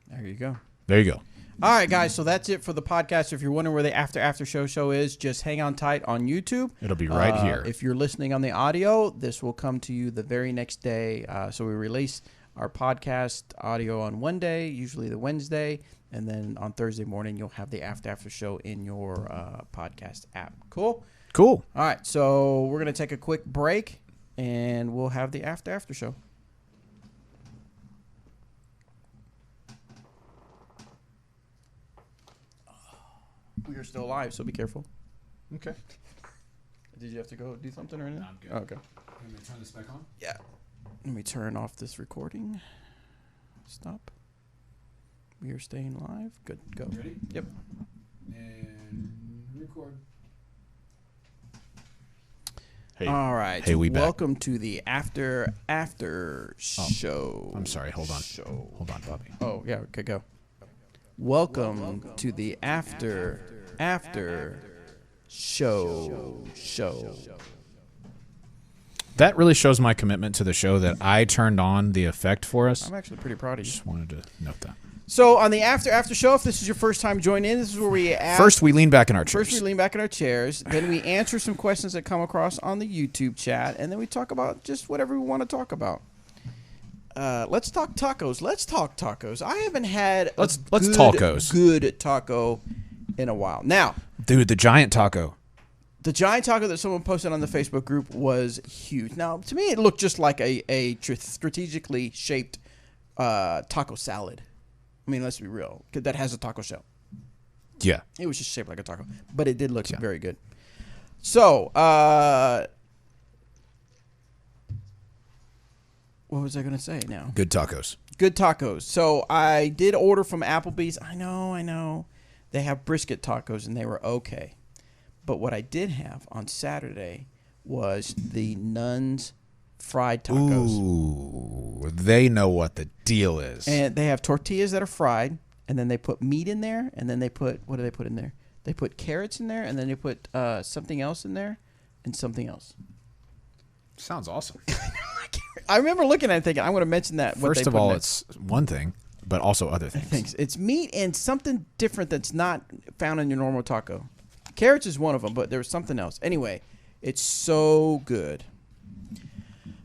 There you go.
There you go.
All right, guys, so that's it for the podcast. If you're wondering where the after show is, just hang on tight on YouTube.
It'll be right here.
If you're listening on the audio, this will come to you the very next day. So we release our podcast audio on one day, usually the Wednesday, and then on Thursday morning, you'll have the after show in your podcast app. Cool?
Cool.
All right, so we're going to take a quick break, and we'll have the after show. We are still live, so be careful.
Okay.
Did you have to go do something or anything?
No, I'm good.
Oh, okay.
Can we turn this back on?
Yeah. Let me turn off this recording. Stop. We are staying live. Good. Go.
Ready?
Yep.
And record. Hey.
All right.
Hey, we back.
Welcome to the after show.
I'm sorry. Hold on. Hold on, Bobby.
Oh, yeah. Okay, go. Welcome to the after show.
That really shows my commitment to the show that I turned on the effect for us.
I'm actually pretty proud of you.
Just wanted to note that.
So on the after show, if this is your first time joining in, this is where we ask.
First, we lean back in our chairs.
Then we answer some questions that come across on the YouTube chat, and then we talk about just whatever we want to talk about. Let's talk tacos. I haven't had
let's tacos.
Good taco in a while. Now,
dude, the giant taco.
The giant taco that someone posted on the Facebook group was huge. Now, to me, it looked just like a strategically shaped taco salad. I mean, let's be real. That has a taco shell.
Yeah.
It was just shaped like a taco. But it did look very good. So, what was I going to say now?
Good tacos. So, I did order from Applebee's. I know. They have brisket tacos, and they were okay. But what I did have on Saturday was the Nuns fried tacos. Ooh, they know what the deal is. And they have tortillas that are fried, and then they put meat in there, and then they put, what do they put in there? They put carrots in there, and then they put something else in there, and something else. Sounds awesome. I remember looking at it thinking, I'm going to mention that. First of all, it's one thing, but also other things. It's meat and something different that's not found in your normal taco. Carrots is one of them, but there was something else. Anyway, it's so good.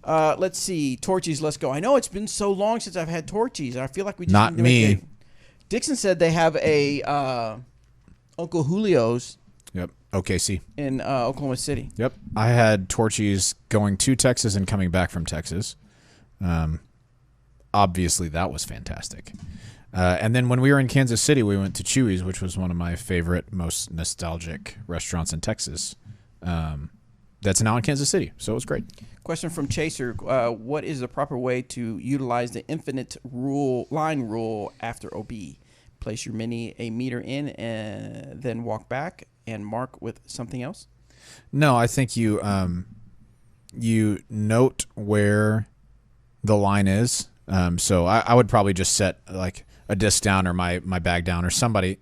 Let's see. Torchies, let's go. I know it's been so long since I've had Torchies. I feel like we just not me. Dixon said they have a Uncle Julio's. Yep. OKC. In Oklahoma City. Yep. I had Torchies going to Texas and coming back from Texas. Obviously, that was fantastic. And then when we were in Kansas City, we went to Chewy's, which was one of my favorite, most nostalgic restaurants in Texas. That's now in Kansas City, so it was great. Question from Chaser: what is the proper way to utilize the infinite line rule after OB? Place your mini a meter in, and then walk back and mark with something else. No, I think you you note where the line is. So I would probably just set like a disc down or my bag down or something.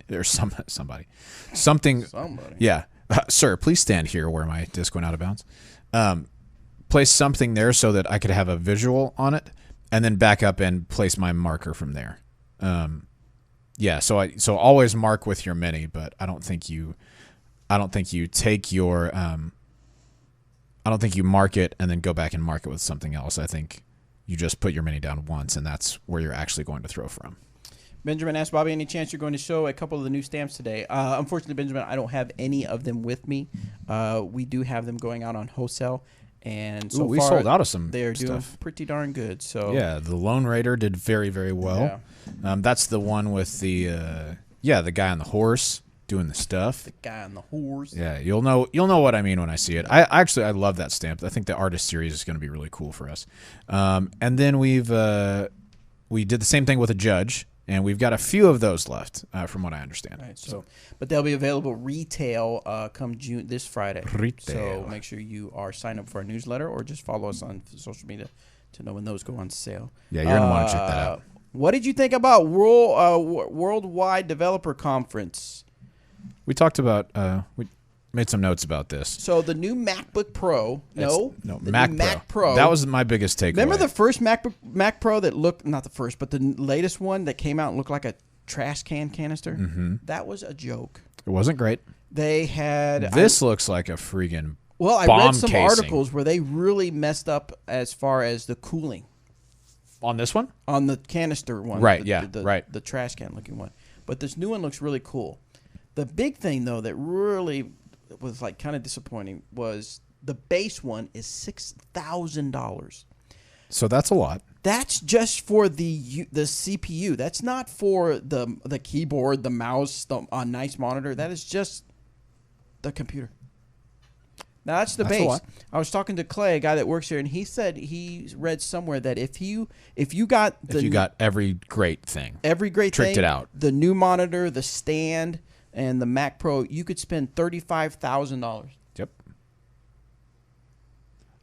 Yeah. Sir, please stand here where my disc went out of bounds. Place something there so that I could have a visual on it, and then back up and place my marker from there. So always mark with your mini, but I don't think you take your I don't think you mark it and then go back and mark it with something else. I think you just put your mini down once, and that's where you're actually going to throw from.
Benjamin asked Bobby, any chance you're going to show a couple of the new stamps today? Unfortunately, Benjamin, I don't have any of them with me. We do have them going out on wholesale, and so
we
far
sold out of some
they're
stuff.
doing pretty darn good. So
yeah, the Lone Raider did very, very well. Yeah. That's the one with the guy on the horse doing the stuff.
The guy on the horse.
Yeah, you'll know what I mean when I see it. I love that stamp. I think the artist series is going to be really cool for us. And then we did the same thing with a judge. And we've got a few of those left, from what I understand.
Right, but they'll be available retail come June this Friday.
Retail.
So make sure you are signed up for our newsletter or just follow us on social media to know when those go on sale.
Yeah, you're gonna want to check that out.
What did you think about Worldwide Developer Conference?
We talked about we made some notes about this.
So the new MacBook Pro, Mac Pro.
That was my biggest takeaway.
Remember the first Mac Pro that looked, not the first, but the latest one that came out and looked like a trash can canister?
Mm-hmm.
That was a joke.
It wasn't great.
They had...
This looks like a freaking
Well, I
bomb
read some
casing.
articles where they really messed up as far as the cooling.
On this one?
On the canister one.
Right,
The trash can looking one. But this new one looks really cool. The big thing, though, that really was like kind of disappointing was the base one is $6,000.
So that's a lot.
That's just for the CPU. That's not for the keyboard, the mouse, a nice monitor. That is just the computer. Now that's the base. I was talking to Clay, a guy that works here, and he said he read somewhere that if you got
every great thing,
tricked
it out,
the new monitor, the stand, and the Mac Pro, you could spend $35,000.
Yep.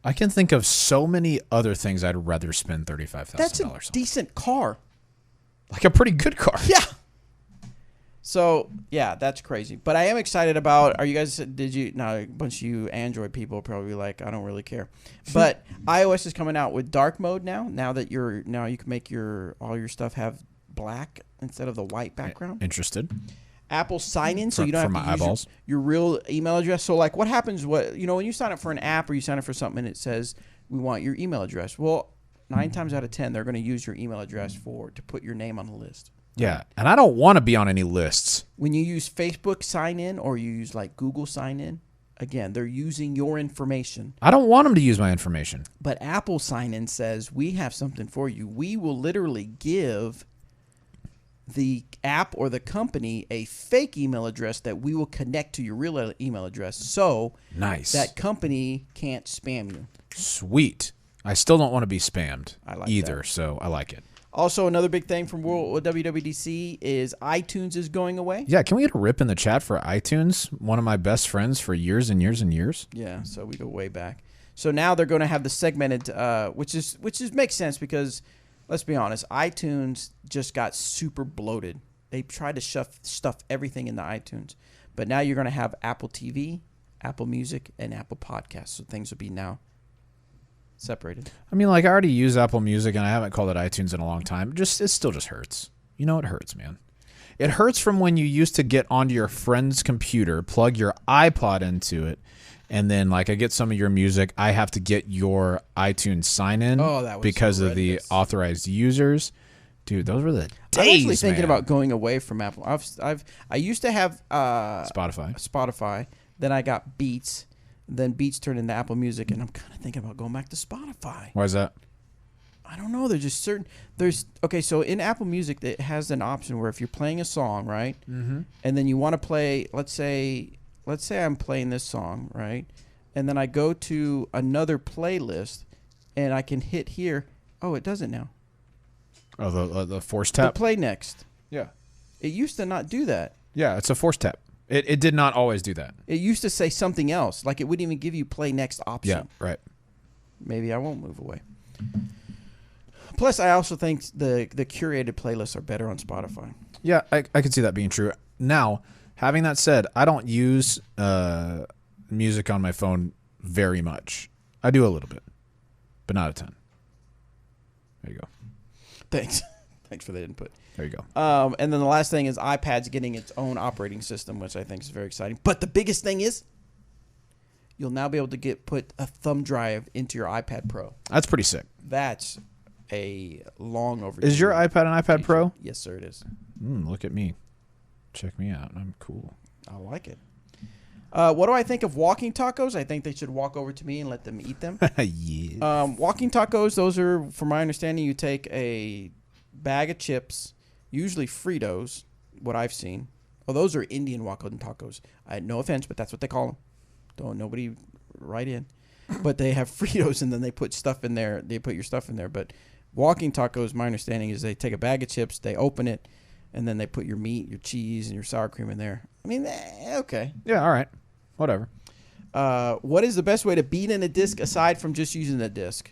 I can think of so many other things I'd rather spend $35,000 on.
That's a decent car.
Like a pretty good car.
Yeah. So, yeah, that's crazy. But I am excited about, now a bunch of you Android people are probably like, I don't really care. But iOS is coming out with dark mode now that you can make all your stuff have black instead of the white background.
Interested.
Apple sign in, so you don't have to use your real email address. So, like, what happens? When you sign up for an app or you sign up for something, and it says we want your email address. Well, 9 times out of 10, they're going to use your email address to put your name on the list.
Yeah, and I don't want to be on any lists.
When you use Facebook sign in or you use like Google sign in, again, they're using your information.
I don't want them to use my information.
But Apple sign in says we have something for you. We will literally give the app or the company a fake email address that we will connect to your real email address, so
nice
that company can't spam you.
Sweet. I still don't want to be spammed
either,
so I like it.
Also, another big thing from WWDC is iTunes is going away.
Yeah, can we get a rip in the chat for iTunes? One of my best friends for years and years and years.
Yeah, so we go way back. So now they're going to have the segmented, which makes sense because, let's be honest, iTunes just got super bloated. They tried to stuff everything into iTunes. But now you're going to have Apple TV, Apple Music, and Apple Podcasts. So things will be now separated.
I mean, like, I already use Apple Music, and I haven't called it iTunes in a long time. It still just hurts. It hurts, man. It hurts from when you used to get onto your friend's computer, plug your iPod into it, and then, like, I get some of your music. I have to get your iTunes sign-in because of the authorized users. Dude, those were the days,
I'm actually thinking about going away from Apple. I used to have
Spotify.
Then I got Beats. Then Beats turned into Apple Music, and I'm kind of thinking about going back to Spotify.
Why is that?
I don't know. There's just so in Apple Music, it has an option where if you're playing a song, right, and then you want to play, let's say I'm playing this song, right, and then I go to another playlist, and I can hit here. Oh, it does it now.
Oh, the force tap?
The play next.
Yeah.
It used to not do that.
Yeah, it's a force tap. It did not always do that.
It used to say something else. Like, it wouldn't even give you play next option.
Yeah, right.
maybe I won't move away. Plus, I also think the curated playlists are better on Spotify.
Yeah, I can see that being true. Now, having that said, I don't use music on my phone very much. I do a little bit, but not a ton. There you go.
Thanks. Thanks for the input.
There you go.
And then the last thing is iPad's getting its own operating system, which I think is very exciting. But the biggest thing is you'll now be able to put a thumb drive into your iPad Pro.
That's pretty sick.
That's a long overdue.
Is your iPad an iPad Pro?
Yes, sir, it is.
Look at me. Check me out. I'm cool.
I like it. What do I think of walking tacos? I think they should walk over to me and let them eat them.
Yeah.
Walking tacos, those are, from my understanding, you take a bag of chips, usually Fritos, what I've seen. Oh, those are Indian walking tacos. No offense, but that's what they call them. Don't nobody write in. But they have Fritos, and then they put stuff in there. They put your stuff in there. But walking tacos, my understanding is they take a bag of chips, they open it, and then they put your meat, your cheese, and your sour cream in there. I mean, okay.
Yeah, all right. Whatever.
What is the best way to beat in a disc aside from just using the disc?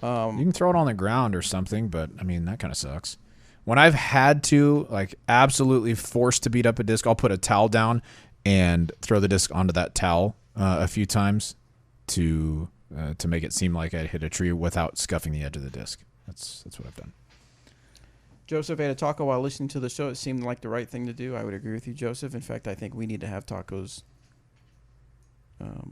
You can throw it on the ground or something, but, I mean, that kind of sucks. When I've had to, like, absolutely forced to beat up a disc, I'll put a towel down and throw the disc onto that towel a few times to make it seem like I hit a tree without scuffing the edge of the disc. That's what I've done.
Joseph ate a taco while listening to the show. It seemed like the right thing to do. I would agree with you, Joseph. In fact, I think we need to have tacos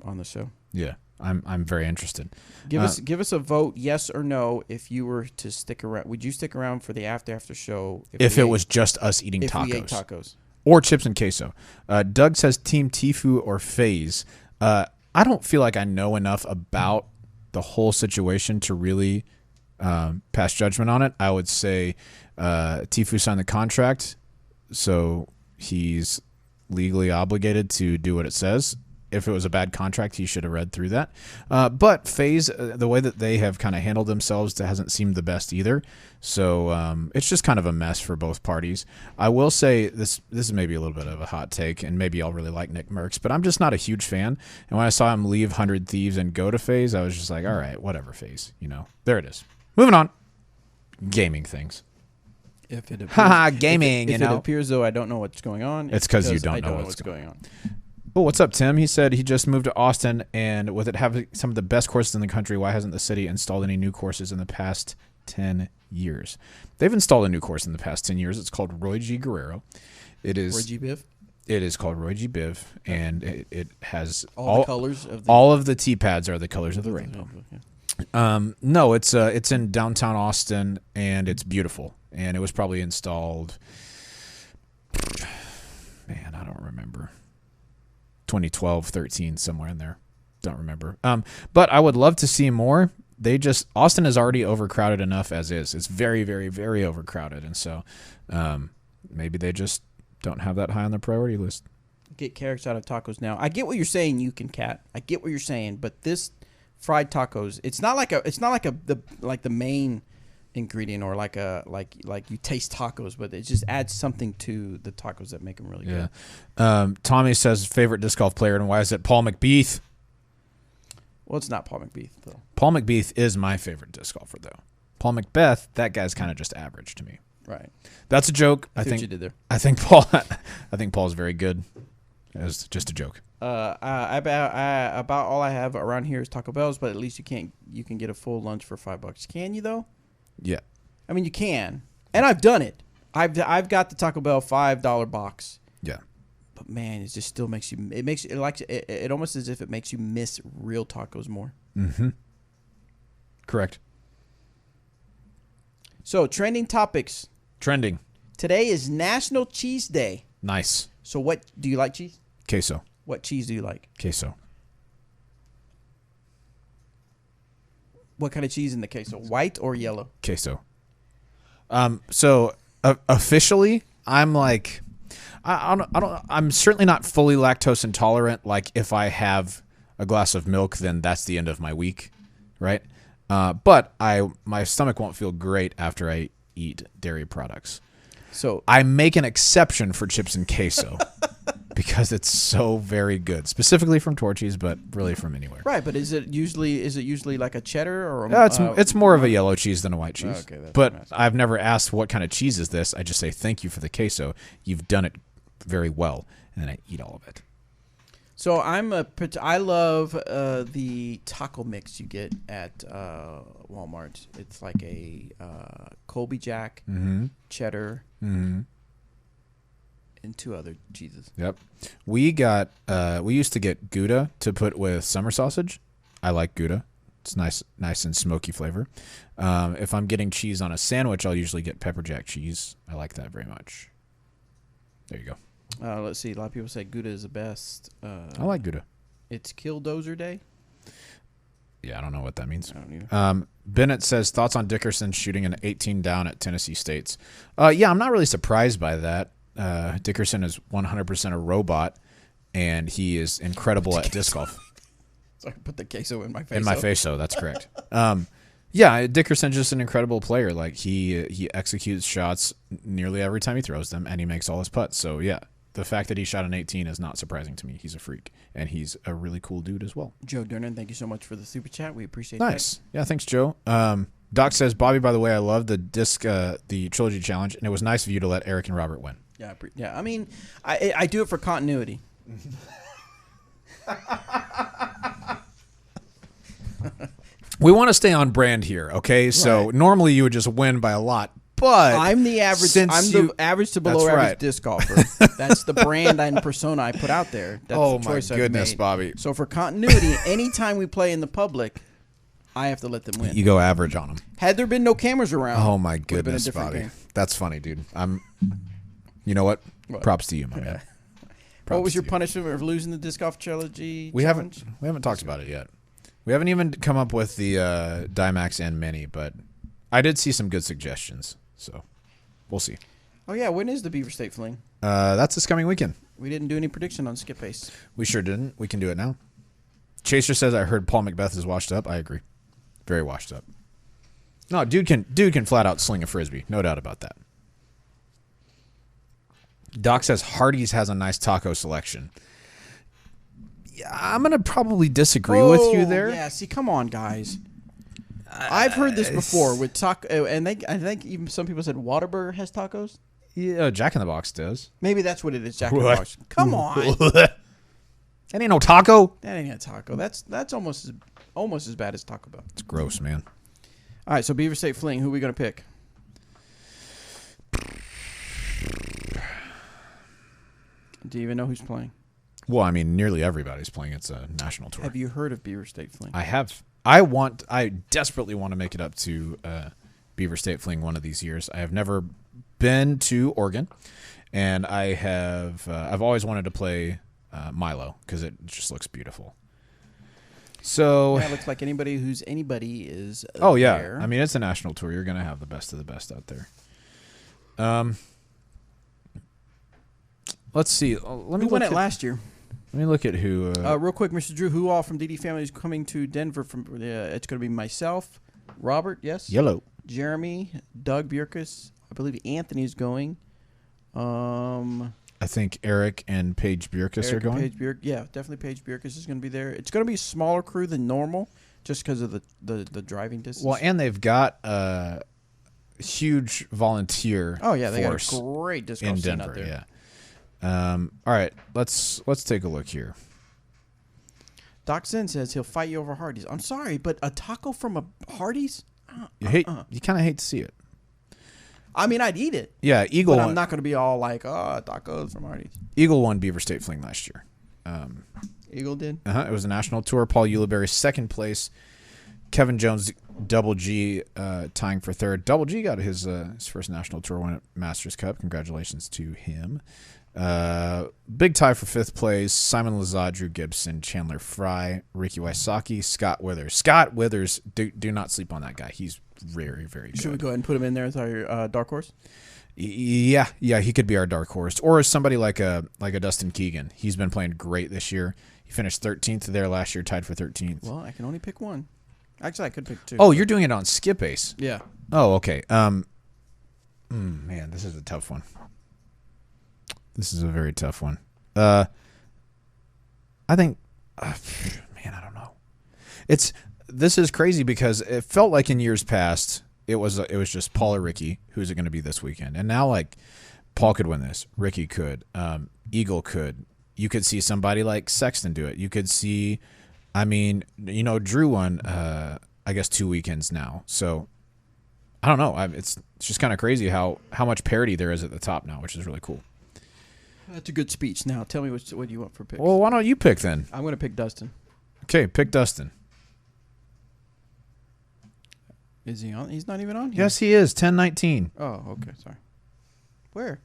on the show.
Yeah, I'm very interested.
Give us a vote, yes or no, if you were to stick around. Would you stick around for the after show
if it was just us eating tacos?
We ate tacos.
Or chips and queso. Doug says Team Tfue or FaZe. I don't feel like I know enough about the whole situation to really pass judgment on it. I would say Tfue signed the contract, so he's legally obligated to do what it says. If it was a bad contract, he should have read through that. But FaZe, the way that they have kind of handled themselves hasn't seemed the best either. So it's just kind of a mess for both parties. I will say this is maybe a little bit of a hot take, and maybe I'll really like Nick Merckx, but I'm just not a huge fan. And when I saw him leave 100 Thieves and go to FaZe, I was just like, all right, whatever, FaZe. There it is. Moving on. Gaming things.
If it appears,
gaming,
if it appears though I don't know what's going on,
it's because you don't know what's going on. Oh, what's up, Tim? He said he just moved to Austin, and with it having some of the best courses in the country, why hasn't the city installed any new courses in the past 10 years? They've installed a new course in the past 10 years. It's called Roy G. Guerrero. It is
Roy G. Biv?
It is called Roy G. Biv, and it has
all the colors of
all of the T-pads are the colors of the rainbow. No, it's in downtown Austin, and it's beautiful. And it was probably installed, man, I don't remember. 2012, 13, somewhere in there. Don't remember. But I would love to see more. Austin is already overcrowded enough as is. It's very, very, very overcrowded. And so maybe they just don't have that high on their priority list.
Get carrots out of tacos now. I get what you're saying, you can, Cat. I get what you're saying, but this fried tacos, it's not like the main ingredient or like you taste tacos, but it just adds something to the tacos that make them really good.
Tommy says favorite disc golf player, and why is it Paul McBeath?
Well, it's not Paul McBeath though.
Paul McBeath is my favorite disc golfer though. Paul McBeth, that guy's kind of just average to me.
Right.
That's a joke.
I think what you did there.
I think Paul's very good. It was just a joke.
About all I have around here is Taco Bell's, but at least you can get a full lunch for $5. Can you though?
Yeah.
I mean, you can, and I've done it. I've got the Taco Bell $5 box.
Yeah.
But man, it just still makes you. It almost as if it makes you miss real tacos more.
Mm-hmm. Correct.
So trending topics.
Trending.
Today is National Cheese Day.
Nice.
So what do you like cheese?
Queso.
What cheese do you like?
Queso.
What kind of cheese in the queso? White or yellow?
Queso. So officially, I'm like, I'm certainly not fully lactose intolerant. Like if I have a glass of milk, then that's the end of my week, right? But my stomach won't feel great after I eat dairy products.
So
I make an exception for chips and queso. because it's so very good, specifically from Torchy's, but really from anywhere.
Right, but is it usually like a cheddar or?
It's more of a yellow cheese than a white cheese.
Okay, that's
but
what I'm asking.
I've never asked what kind of cheese is this. I just say thank you for the queso. You've done it very well, and then I eat all of it.
So I love the taco mix you get at Walmart. It's like a Colby Jack, cheddar, and 2 other cheeses.
Yep. We used to get Gouda to put with summer sausage. I like Gouda. It's nice and smoky flavor. If I'm getting cheese on a sandwich, I'll usually get pepper jack cheese. I like that very much. There you go.
Let's see. A lot of people say Gouda is the best.
I like Gouda.
It's Killdozer Day.
Yeah, I don't know what that means.
I don't either.
Bennett says, thoughts on Dickerson shooting an 18 down at Tennessee State's. Yeah, I'm not really surprised by that. Dickerson is 100% a robot, and he is incredible at disc golf.
So I can put the queso in my face.
In my face, so that's correct. Yeah, Dickerson's just an incredible player. Like he executes shots nearly every time he throws them, and he makes all his putts. So yeah, the fact that he shot an 18 is not surprising to me. He's a freak, and he's a really cool dude as well.
Joe Durnan, thank you so much for the super chat. We appreciate
Nice.
that.
Yeah, thanks, Joe. Doc says, Bobby, by the way, I love the disc, the trilogy challenge, and it was nice of you to let Eric and Robert win.
Yeah. I mean, I do it for continuity.
We want to stay on brand here, okay? So normally you would just win by a lot, but
I'm the average. The average to below average disc golfer. That's the brand and persona I put out there. That's
oh
the choice
my goodness,
I've made.
Bobby!
So for continuity, anytime we play in the public, I have to let them win.
You go average on them.
Had there been no cameras around,
oh my goodness, Bobby!
Game.
That's funny, dude. You know what? Props to you, my man.
What was your punishment for losing the disc golf trilogy?
We haven't talked about it yet. We haven't even come up with the Dimax and Mini, but I did see some good suggestions, so we'll see.
Oh yeah, when is the Beaver State Fling?
That's this coming weekend.
We didn't do any prediction on Skip Pace.
We sure didn't. We can do it now. Chaser says, I heard Paul Macbeth is washed up. I agree. Very washed up. No, dude can flat out sling a frisbee. No doubt about that. Doc says Hardee's has a nice taco selection. Yeah, I'm going to probably disagree with you there.
Yeah, see, come on, guys. I've heard this before with taco, and I think even some people said Whataburger has tacos.
Yeah, Jack in the Box does.
Maybe that's what it is, Jack in the Box. Come on.
That ain't no taco.
That ain't a taco. That's almost as bad as Taco Bell.
It's gross, man.
All right, so Beaver State Fling, who are we going to pick? Do you even know who's playing?
Well, I mean, nearly everybody's playing. It's a national tour.
Have you heard of Beaver State Fling?
I have. I desperately want to make it up to Beaver State Fling one of these years. I have never been to Oregon, and I've always wanted to play Milo because it just looks beautiful. So
yeah, it looks like anybody is.
Oh yeah,
there.
I mean it's a national tour. You're gonna have the best of the best out there. Let's see. Let me
who won it last year?
Let me look at who.
Real quick, Mr. Drew, who all from DD Family is coming to Denver? It's going to be myself, Robert, yes,
Yellow,
Jeremy, Doug Bjerkus. I believe Anthony's going.
I think Eric and Paige Bjerkus are going.
Yeah, definitely Paige Bjerkus is going to be there. It's going to be a smaller crew than normal, just because of the driving distance.
Well, and they've got a huge volunteer.
Oh yeah, they got
force
a great disc
in
golf scene
Denver.
out there.
Yeah. All right, let's take a look here.
Doc Zen says he'll fight you over Hardee's. I'm sorry, but a taco from a Hardee's?
You kind of hate to see it.
I mean, I'd eat it.
Yeah, Eagle.
But I'm not going to be all like, tacos from Hardee's.
Eagle won Beaver State Fling last year.
Eagle did?
It was a national tour. Paul Ulibarri, second place. Kevin Jones, Double G, tying for third. Double G got his first national tour win at Masters Cup. Congratulations to him. Big tie for fifth place. Simon Lazat, Drew Gibson, Chandler Fry, Ricky Wysocki, Scott Withers. Scott Withers, do not sleep on that guy. He's very, very good.
Should we go ahead and put him in there as our dark horse?
Yeah, he could be our dark horse. Or somebody like a Dustin Keegan. He's been playing great this year. He finished 13th there last year, tied for 13th.
Well, I can only pick one. Actually, I could pick two.
Oh, you're doing it on Skip Ace.
Yeah.
Oh, okay. Man, this is a tough one. This is a very tough one. I think, man, I don't know. This is crazy because it felt like in years past it was just Paul or Ricky. Who's it going to be this weekend? And now like Paul could win this, Ricky could, Eagle could. You could see somebody like Sexton do it. You could see, I mean, Drew won, I guess 2 weekends now. So I don't know. It's just kind of crazy how much parity there is at the top now, which is really cool.
That's a good speech. Now tell me what you want for picks.
Well, why don't you pick then?
I'm going to pick Dustin.
Okay, pick Dustin.
Is he on? He's not even on here.
Yes, he is. 10-19.
Oh, okay. Sorry. Where?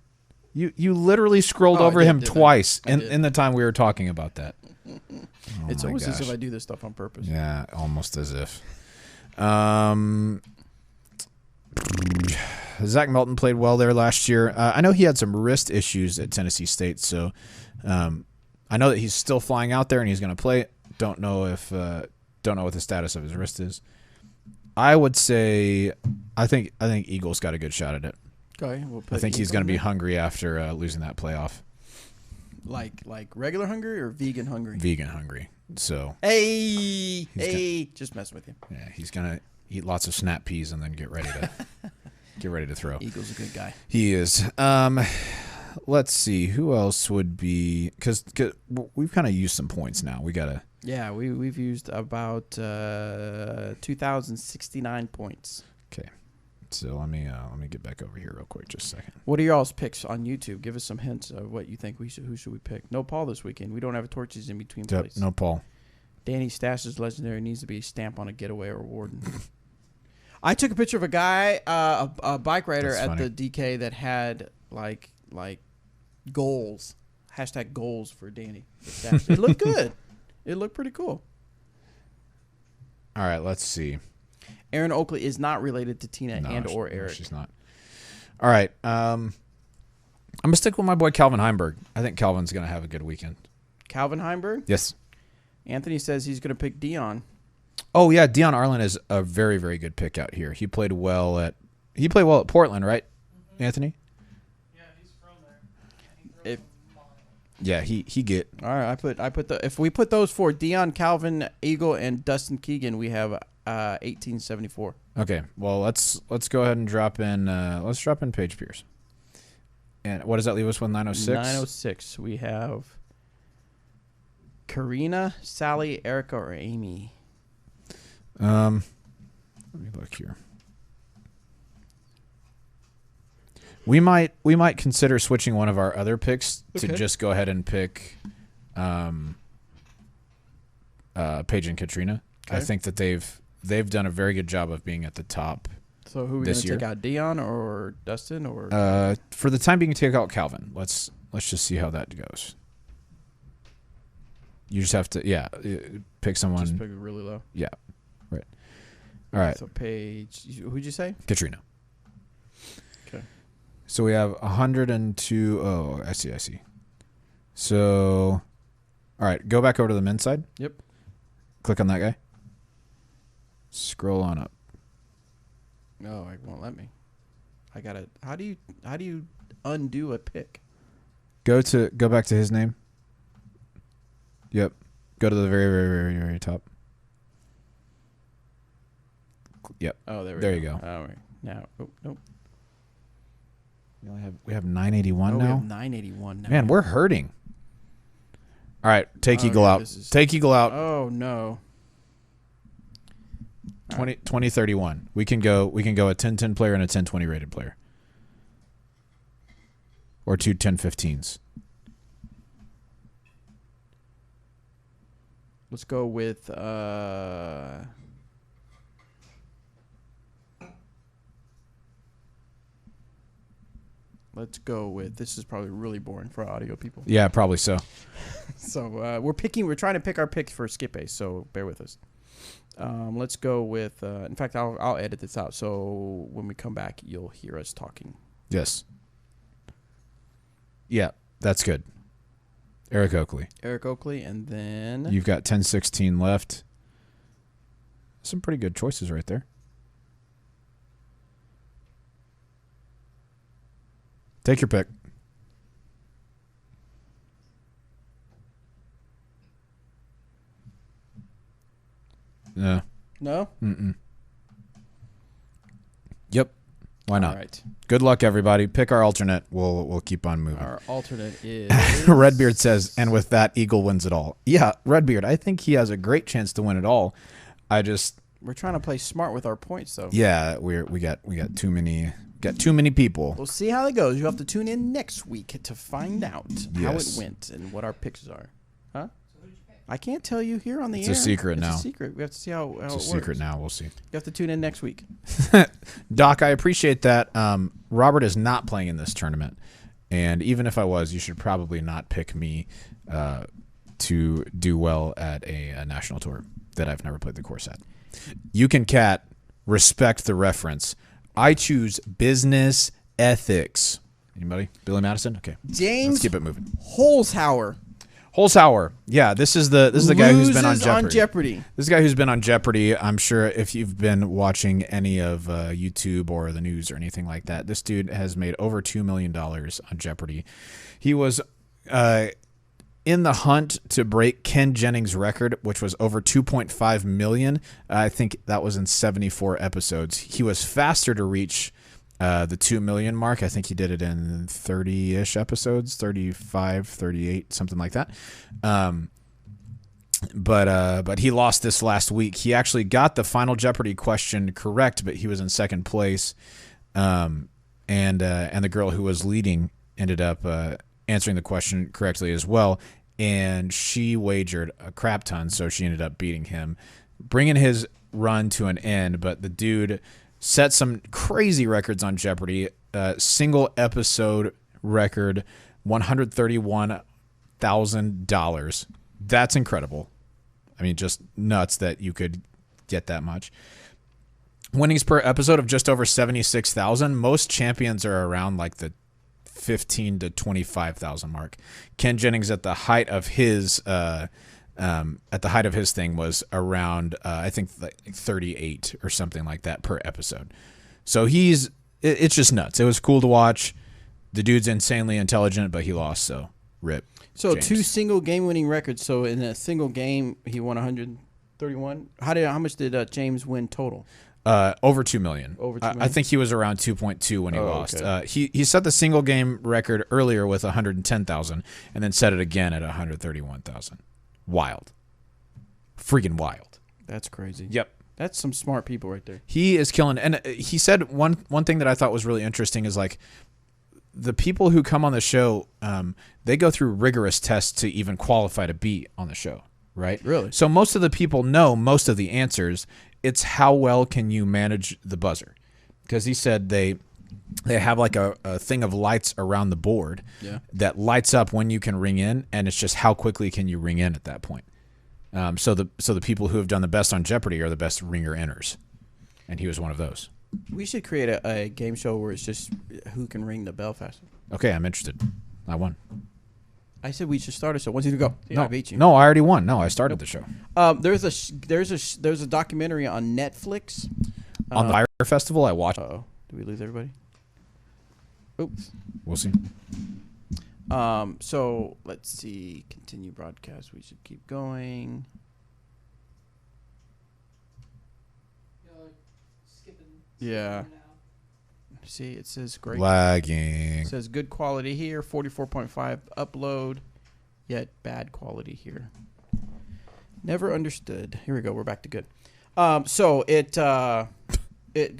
You literally scrolled over him twice in the time we were talking about that.
It's almost as if I do this stuff on purpose.
Yeah, almost as if. Zach Melton played well there last year. I know he had some wrist issues at Tennessee State, so I know that he's still flying out there and he's going to play. Don't know what the status of his wrist is. I would say I think Eagles got a good shot at it.
Okay,
I think he's going to be hungry after losing that playoff.
Like regular hungry or vegan hungry?
Vegan hungry. So
just messing with you.
Yeah, he's gonna eat lots of snap peas and then get ready to throw.
Eagle's a good guy.
He is. Let's see who else would be because we've kind of used some points now. We gotta.
Yeah, we've used about 2,069 points.
Okay. So let me get back over here real quick, just a second.
What are y'all's picks on YouTube? Give us some hints of what you think who should we pick. No Paul this weekend. We don't have torches in between plays.
No Paul.
Danny's stash is legendary. Needs to be a stamp on a getaway or warden. I took a picture of a guy, a bike rider at the DK that had like goals, #goals for Danny. It looked good. It looked pretty cool.
All right, let's see.
Aaron Oakley is not related to Tina or Eric.
No, she's not. All right. I'm going to stick with my boy Calvin Heimberg. I think Calvin's going to have a good weekend.
Calvin Heimberg?
Yes.
Anthony says he's going to pick Dion.
Oh, yeah. Dion Arlen is a very, very good pick out here. He played well at Portland, right, Anthony?
Yeah, he's from there.
Yeah, he get.
All right, if we put those four, Dion, Calvin, Eagle, and Dustin Keegan, we have 1874.
Okay, well let's go ahead and drop in. Let's drop in Paige Pierce. And what does that leave us with? 906.
906. We have Karina, Sally, Erica, or Amy.
Let me look here. We might consider switching one of our other picks to just go ahead and pick Paige and Katrina. Okay. I think that they've done a very good job of being at the top.
So who are we going to take out, Dion or Dustin or?
For the time being, take out Calvin. Let's just see how that goes. You just have to pick someone.
Just pick it really low.
Yeah, right. All right.
So Paige, who'd you say?
Katrina.
Okay.
So we have 102. Oh, I see. So, all right, go back over to the men's side.
Yep.
Click on that guy. Scroll on up.
No, it won't let me. I gotta. How do you undo a pick?
Go back to his name. Yep. Go to the very, very, very, very top. Yep.
Oh, there
you go.
Oh, wait. Now, nope.
We have 981 now.
We have 981 now.
Man, we're hurting. All right, take Eagle out. Take Eagle out.
Oh no.
2031. We can go a 10-10 player and a 10-20 rated player. Or two 10-15s.
Let's go with this is probably really boring for audio people.
Yeah, probably so.
So we're trying to pick our picks for skip ace, so bear with us. Let's go with in fact I'll edit this out so when we come back you'll hear us talking.
Yes. Yeah, that's good. Eric Oakley,
and then
you've got 10-16 left. Some pretty good choices right there. Take your pick.
No?
Mm-mm. Yep. Why not?
All right.
Good luck, everybody. Pick our alternate. We'll keep on moving.
Our alternate is...
Redbeard says, and with that, Eagle wins it all. Yeah, Redbeard, I think he has a great chance to win it all.
We're trying to play smart with our points, though.
Yeah, we got too many people.
We'll see how it goes. You have to tune in next week to find out how it went and what our picks are. Huh? I can't tell you here on the air.
It's a secret now.
It's a secret. We have to see how it works.
It's a secret now. We'll see.
You have to tune in next week.
Doc, I appreciate that. Robert is not playing in this tournament. And even if I was, you should probably not pick me to do well at a national tour that I've never played the course at. You can respect the reference. I choose business ethics. Anybody? Billy Madison? Okay.
James.
Let's keep it moving.
Holzhauer.
Yeah, this is the guy who's been on Jeopardy. This is the guy who's been on Jeopardy. I'm sure if you've been watching any of YouTube or the news or anything like that, this dude has made over $2 million on Jeopardy. He was in the hunt to break Ken Jennings' record, which was over 2.5 million. I think that was in 74 episodes. He was faster to reach the 2 million mark. I think he did it in 30-ish episodes, 35, 38, something like that. But he lost this last week. He actually got the final Jeopardy question correct, but he was in second place. And the girl who was leading ended up answering the question correctly as well. And she wagered a crap ton, so she ended up beating him, bringing his run to an end. But the dude set some crazy records on Jeopardy. Single episode record, $131,000. That's incredible. I mean, just nuts that you could get that much. Winnings per episode of just over 76,000. Most champions are around like the 15 to 25,000 mark. Ken Jennings at the height of his thing was around I think like 38 or something like that per episode. So it's just nuts. It was cool to watch. The dude's insanely intelligent, but he lost, so rip.
So
James.
2 single game winning records. So in a single game he won 131. How much did James win total?
Over 2 million.
Over 2 million?
I think he was around 2.2 when he lost.
Okay.
He set the single game record earlier with 110,000 and then set it again at 131,000. Wild. Freaking wild.
That's crazy.
Yep.
That's some smart people right there.
He is killing. And he said one thing that I thought was really interesting is like the people who come on the show, they go through rigorous tests to even qualify to be on the show, right?
Really?
So most of the people know most of the answers. It's how well can you manage the buzzer? Because he said they have like a thing of lights around the board that lights up when you can ring in, and it's just how quickly can you ring in at that point. So the people who have done the best on Jeopardy are the best ringer inners, and he was one of those.
We should create a game show where it's just who can ring the bell faster.
Okay, I'm interested. I won.
I said we should start a show. Once you go,
no,
I beat you.
No, I already won. No, I started the show.
There's a documentary on Netflix
on the Fire Festival. I watched.
Did we lose everybody? Oops.
We'll see.
So let's see. Continue broadcast. We should keep going. Yeah. See, it says great.
Lagging.
It says good quality here, 44.5 upload, yet bad quality here. Never understood. Here we go. We're back to good. So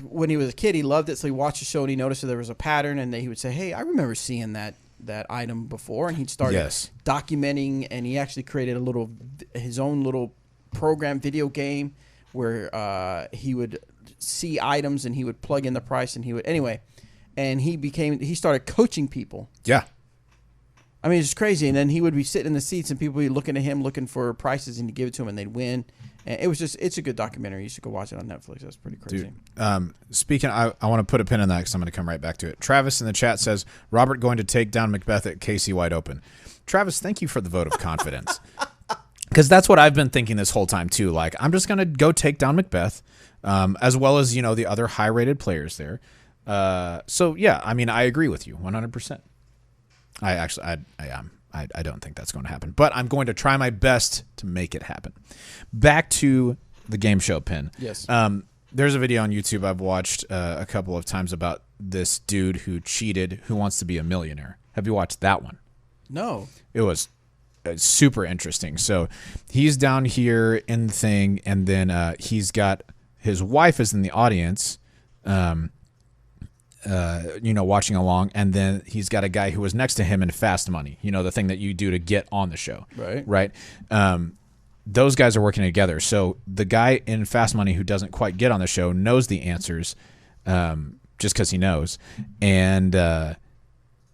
when he was a kid, he loved it. So he watched the show and he noticed that there was a pattern, and he would say, "Hey, I remember seeing that item before." And he'd start documenting, and he actually created his own little program video game where he would see items and he would plug in the price, and he started coaching people.
Yeah.
I mean, it's just crazy. And then he would be sitting in the seats and people would be looking at him looking for prices, and he'd give it to them and they'd win. And it's a good documentary. You should go watch it on Netflix. That's pretty crazy.
Dude, speaking, I want to put a pin in that because I'm going to come right back to it. Travis in the chat says, Robert going to take down Macbeth at Casey wide open. Travis, thank you for the vote of confidence. Because that's what I've been thinking this whole time too. Like, I'm just going to go take down Macbeth, as well as, the other high rated players there. So yeah, I mean, I agree with you 100%. I don't think that's going to happen, but I'm going to try my best to make it happen. Back to the game show pin.
Yes.
There's a video on YouTube I've watched a couple of times about this dude who cheated, who wants to be a millionaire. Have you watched that one?
No.
It was super interesting. So he's down here in the thing, and then he's got his wife is in the audience, watching along, and then he's got a guy who was next to him in Fast Money, the thing that you do to get on the show. Right. Those guys are working together. So the guy in Fast Money who doesn't quite get on the show knows the answers just because he knows. And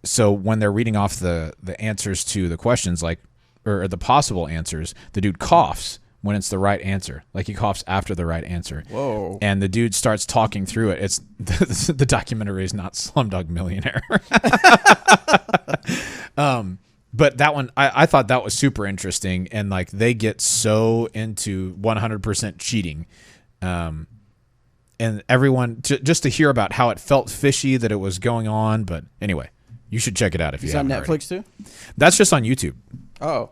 so when they're reading off the answers to the questions, or the possible answers, the dude coughs when it's the right answer. Like he coughs after the right answer.
Whoa.
And the dude starts talking through it. It's the documentary is not Slumdog Millionaire. But that one, I thought that was super interesting. And they get so into 100% cheating. And everyone, just to hear about how it felt fishy that it was going on. But anyway, you should check it out if you haven't.
It's on Netflix too?
That's just on YouTube.
Oh.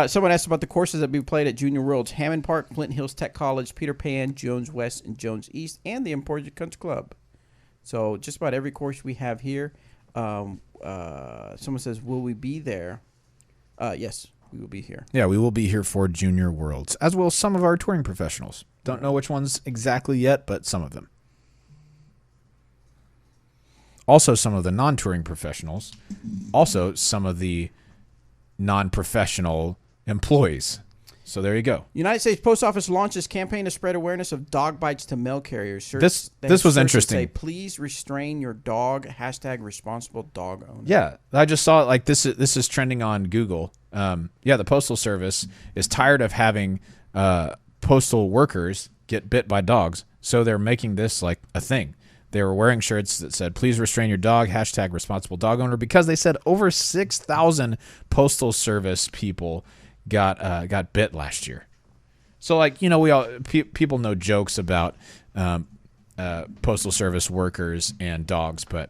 Someone asked about the courses that we played at Junior Worlds: Hammond Park, Flint Hills Tech College, Peter Pan, Jones West, and Jones East, and the Emporia Country Club. So just about every course we have here. Someone says, will we be there? Yes, we will be here.
Yeah, we will be here for Junior Worlds, as well as some of our touring professionals. Don't know which ones exactly yet, but some of them. Also, some of the non-touring professionals. Also, some of the non-professional employees. So there you go.
United States Post Office launches campaign to spread awareness of dog bites to mail carriers.
This was interesting.
Say, please restrain your dog. # responsible dog owner.
Yeah, I just saw it. This is trending on Google. The Postal Service is tired of having postal workers get bit by dogs, so they're making this a thing. They were wearing shirts that said, please restrain your dog, # responsible dog owner, because they said over 6,000 Postal Service people got bit last year. So we all people know jokes about Postal Service workers and dogs, but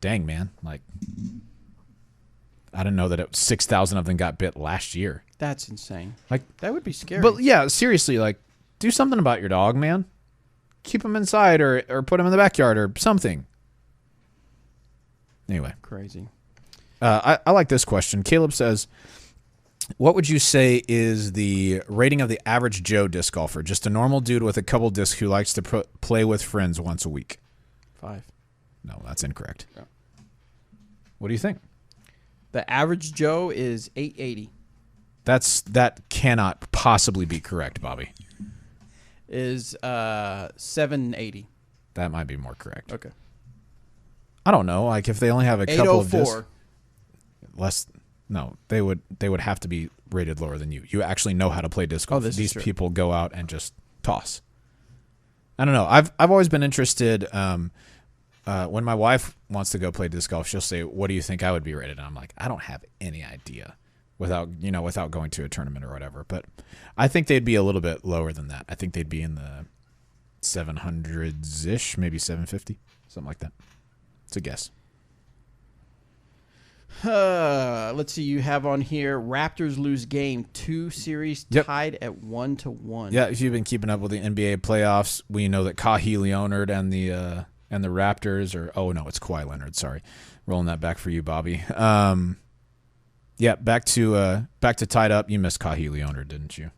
dang, man, I didn't know that 6,000 of them got bit last year.
That's insane. That would be scary.
But yeah, seriously, do something about your dog, man. Keep him inside or put him in the backyard or something. Anyway.
Crazy.
I like this question. Caleb says, what would you say is the rating of the average Joe disc golfer? Just a normal dude with a couple discs who likes to play with friends once a week.
5.
No, that's incorrect.
Yeah.
What do you think?
The average Joe is 880.
That cannot possibly be correct, Bobby.
Is 780.
That might be more correct.
Okay.
I don't know. If they only have a couple of discs,
804.
No, they would have to be rated lower than you. You actually know how to play disc golf. These people go out and just toss. I don't know. I've always been interested. When my wife wants to go play disc golf, she'll say, "What do you think I would be rated?" And I'm like, I don't have any idea, without going to a tournament or whatever. But I think they'd be a little bit lower than that. I think they'd be in the 700s ish, maybe 750, something like that. It's a guess.
Let's see. You have on here Raptors lose game 2 series tied at 1-1.
Yeah, if you've been keeping up with the NBA playoffs, we know that Kawhi Leonard and the Raptors it's Kawhi Leonard. Sorry, rolling that back for you, Bobby. Yeah, back to tied up. You missed Kawhi Leonard, didn't you?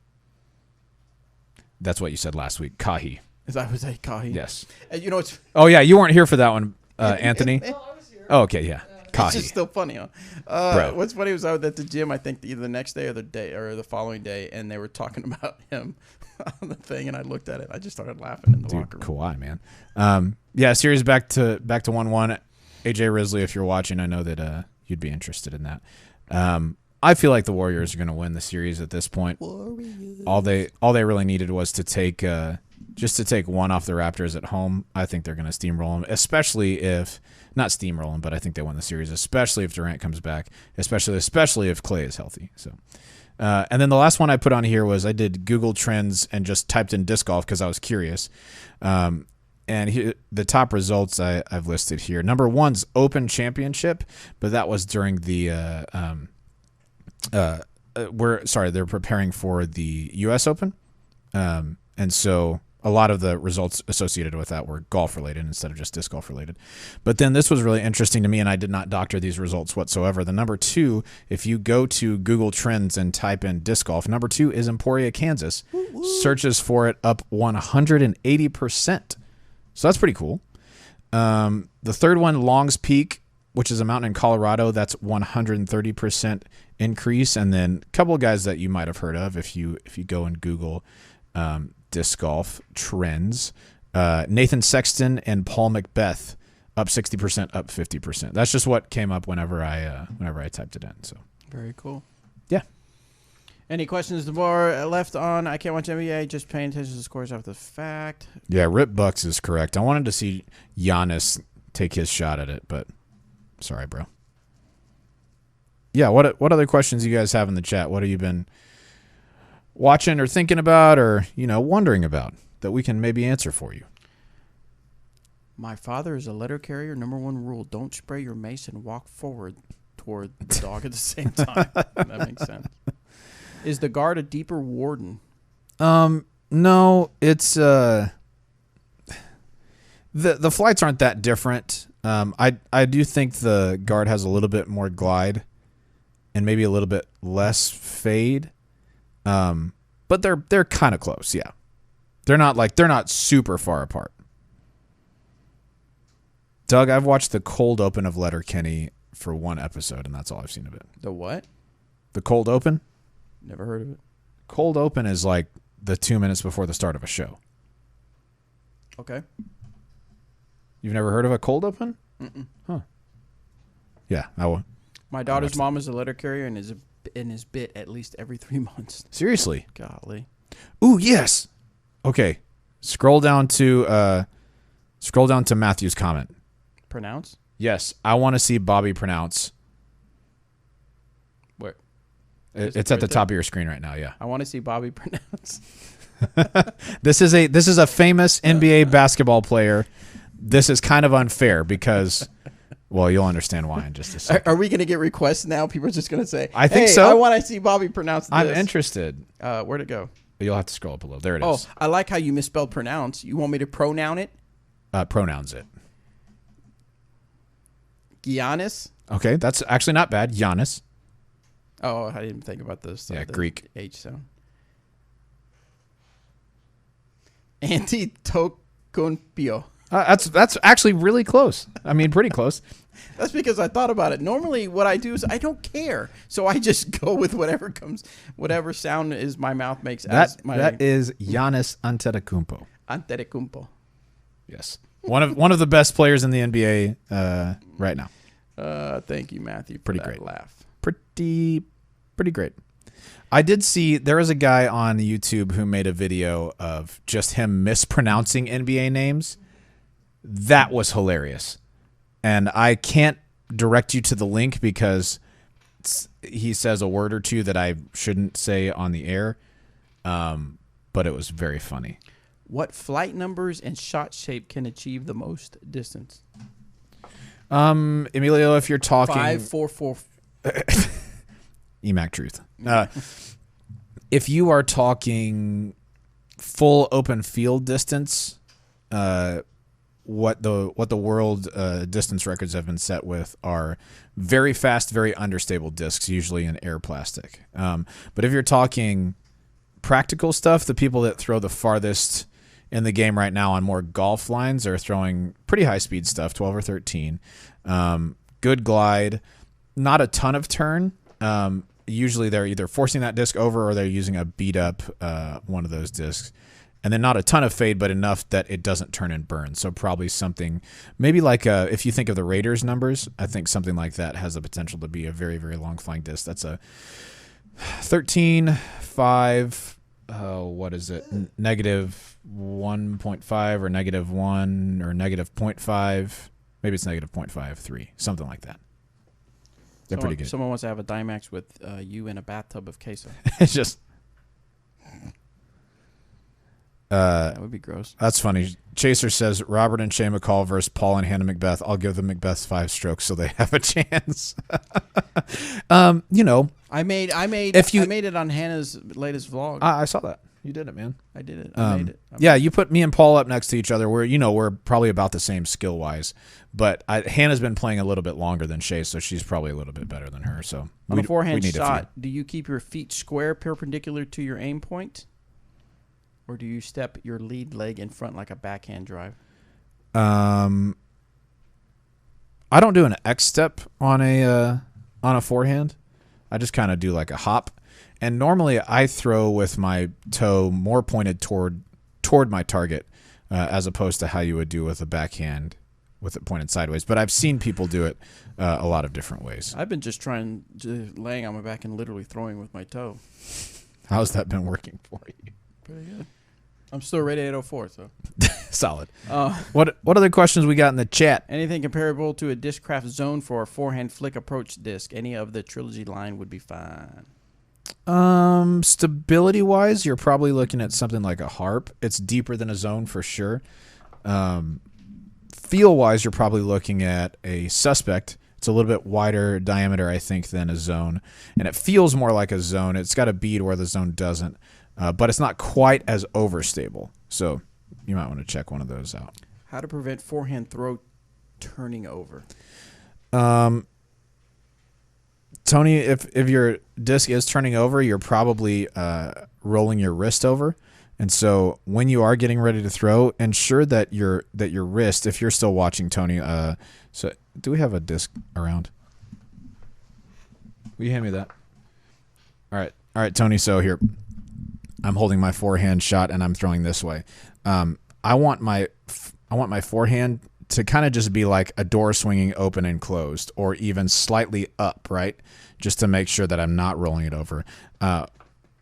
That's what you said last week. Kawhi.
Was that Kawhi?
Yes.
It's.
Oh yeah, you weren't here for that one, Anthony.
I was here.
Oh, okay, yeah. Kawhi.
It's just still funny, huh?
Bro.
What's funny was I was at the gym, I think either the next day or the following day, and they were talking about him on the thing, and I looked at it. I just started laughing in the locker room.
Kawhi, man. Yeah, series back to 1-1. AJ Risley, if you're watching, I know that you'd be interested in that. I feel like the Warriors are going to win the series at this point.
Warriors.
All they really needed was to take one off the Raptors at home. I think they're going to steamroll them, especially if not steamroll them, but I think they win the series, especially if Durant comes back, especially if Klay is healthy. So, and then the last one I put on here was I did Google Trends and just typed in disc golf because I was curious. And the top results I've listed here. Number 1's Open Championship, but that was during the they're preparing for the U.S. Open. And so a lot of the results associated with that were golf related instead of just disc golf related. But then this was really interesting to me, and I did not doctor these results whatsoever. The number 2, if you go to Google Trends and type in disc golf, number 2 is Emporia, Kansas. Searches for it up 180%. So that's pretty cool. The third one, Longs Peak, which is a mountain in Colorado, that's 130% increase. And then a couple of guys that you might have heard of if you go and Google disc golf trends. Nathan Sexton and Paul Macbeth up 60%, up 50%. That's just what came up whenever I typed it in. So
very cool.
Yeah.
Any questions more left on I Can't Watch NBA? Just paying attention to the scores after the fact.
Yeah, Rip Bucks is correct. I wanted to see Giannis take his shot at it, but sorry, bro. Yeah, what other questions you guys have in the chat? What have you been watching or thinking about or, wondering about that we can maybe answer for you?
My father is a letter carrier. Number 1 rule, don't spray your mace and walk forward toward the dog at the same time. That makes sense. Is the guard a deeper warden?
No, it's the flights aren't that different. I do think the guard has a little bit more glide and maybe a little bit less fade. But they're kind of close, yeah. They're not super far apart. Doug, I've watched the cold open of Letterkenny for 1 episode, and that's all I've seen of it.
The what?
The cold open?
Never heard of it.
Cold open is like the 2 minutes before the start of a show.
Okay.
You've never heard of a cold open?
Mm-mm.
Huh. Yeah, I will.
My daughter's mom is a letter carrier and is bit at least every 3 months.
Seriously?
Golly.
Ooh, yes. Okay. Scroll down to Matthew's comment.
Pronounce?
Yes, I want to see Bobby pronounce.
Where?
It's at the top of your screen right now, yeah.
I want to see Bobby pronounce.
This is a famous NBA basketball player. This is kind of unfair because, well, you'll understand why in just a second.
Are we going to get requests now? People are just going to say,
I think
hey,
so.
I want to see Bobby pronounce this.
I'm interested.
Where'd it go?
You'll have to scroll up a little. There it is.
Oh, I like how you misspelled pronounce. You want me to pronoun it?
Pronouns it.
Giannis?
Okay, that's actually not bad. Giannis.
Oh, I didn't think about this.
Yeah, Greek.
H sound. Antetokounmpo.
That's actually really close. I mean, pretty close.
That's because I thought about it. Normally, what I do is I don't care, so I just go with whatever comes, whatever sound is my mouth makes.
That is Giannis Antetokounmpo.
Antetokounmpo.
Yes, one of the best players in the NBA right now.
Thank you, Matthew. For
pretty
that
great
laugh.
Pretty great. I did see there was a guy on YouTube who made a video of just him mispronouncing NBA names. That was hilarious. And I can't direct you to the link because he says a word or two that I shouldn't say on the air. But it was very funny.
What flight numbers and shot shape can achieve the most distance?
Emilio, if you're talking
544.
EMAC truth. If you are talking full open field distance, what the world distance records have been set with are very fast, very understable discs, usually in air plastic. But if you're talking practical stuff, the people that throw the farthest in the game right now on more golf lines are throwing pretty high speed stuff, 12 or 13. Good glide, not a ton of turn. Usually they're either forcing that disc over or they're using a beat up one of those discs. And then not a ton of fade, but enough that it doesn't turn and burn. So probably something, maybe like if you think of the Raiders numbers, I think something like that has the potential to be a very, very long flying disc. That's a 13, 5, what is it? Negative 1.5 or negative 1 or negative 0.5. Maybe it's negative 0.53, something like that. They're pretty good.
Someone wants to have a Dimax with you in a bathtub of queso.
It's just...
that would be gross.
That's funny. Chaser says Robert and Shane McCall versus Paul and Hannah Macbeth. I'll give the Macbeths 5 strokes so they have a chance.
I made it on Hannah's latest vlog.
I saw that. You did it, man.
I did it. I made it.
Yeah, you put me and Paul up next to each other. We're probably about the same skill wise, but Hannah's been playing a little bit longer than Shay, so she's probably a little bit better than her. So
on a forehand shot, do you keep your feet square perpendicular to your aim point, or do you step your lead leg in front like a backhand drive?
I don't do an X step on a forehand. I just kind of do like a hop. And normally I throw with my toe more pointed toward my target, as opposed to how you would do with a backhand with it pointed sideways. But I've seen people do it a lot of different ways.
I've been just laying on my back and literally throwing with my toe.
How's that been working for you?
Pretty good. I'm still rated 804, so.
Solid. What other questions we got in the chat?
Anything comparable to a Discraft Zone for a forehand flick approach disc? Any of the Trilogy line would be fine.
Stability wise, you're probably looking at something like a harp. It's deeper than a zone for sure. Feel wise, you're probably looking at a suspect. It's a little bit wider diameter, I think, than a zone, and it feels more like a zone. It's got a bead where the zone doesn't, but it's not quite as overstable. So you might want to check one of those out.
How to prevent forehand throw turning over?
Tony, if your disc is turning over, you're probably rolling your wrist over. And so when you are getting ready to throw, ensure that your wrist, if you're still watching, Tony, so do we have a disc around? Will you hand me that? All right, Tony, so here. I'm holding my forehand shot and I'm throwing this way. I want my forehand to kind of just be like a door swinging open and closed, or even slightly up, right? Just to make sure that I'm not rolling it over.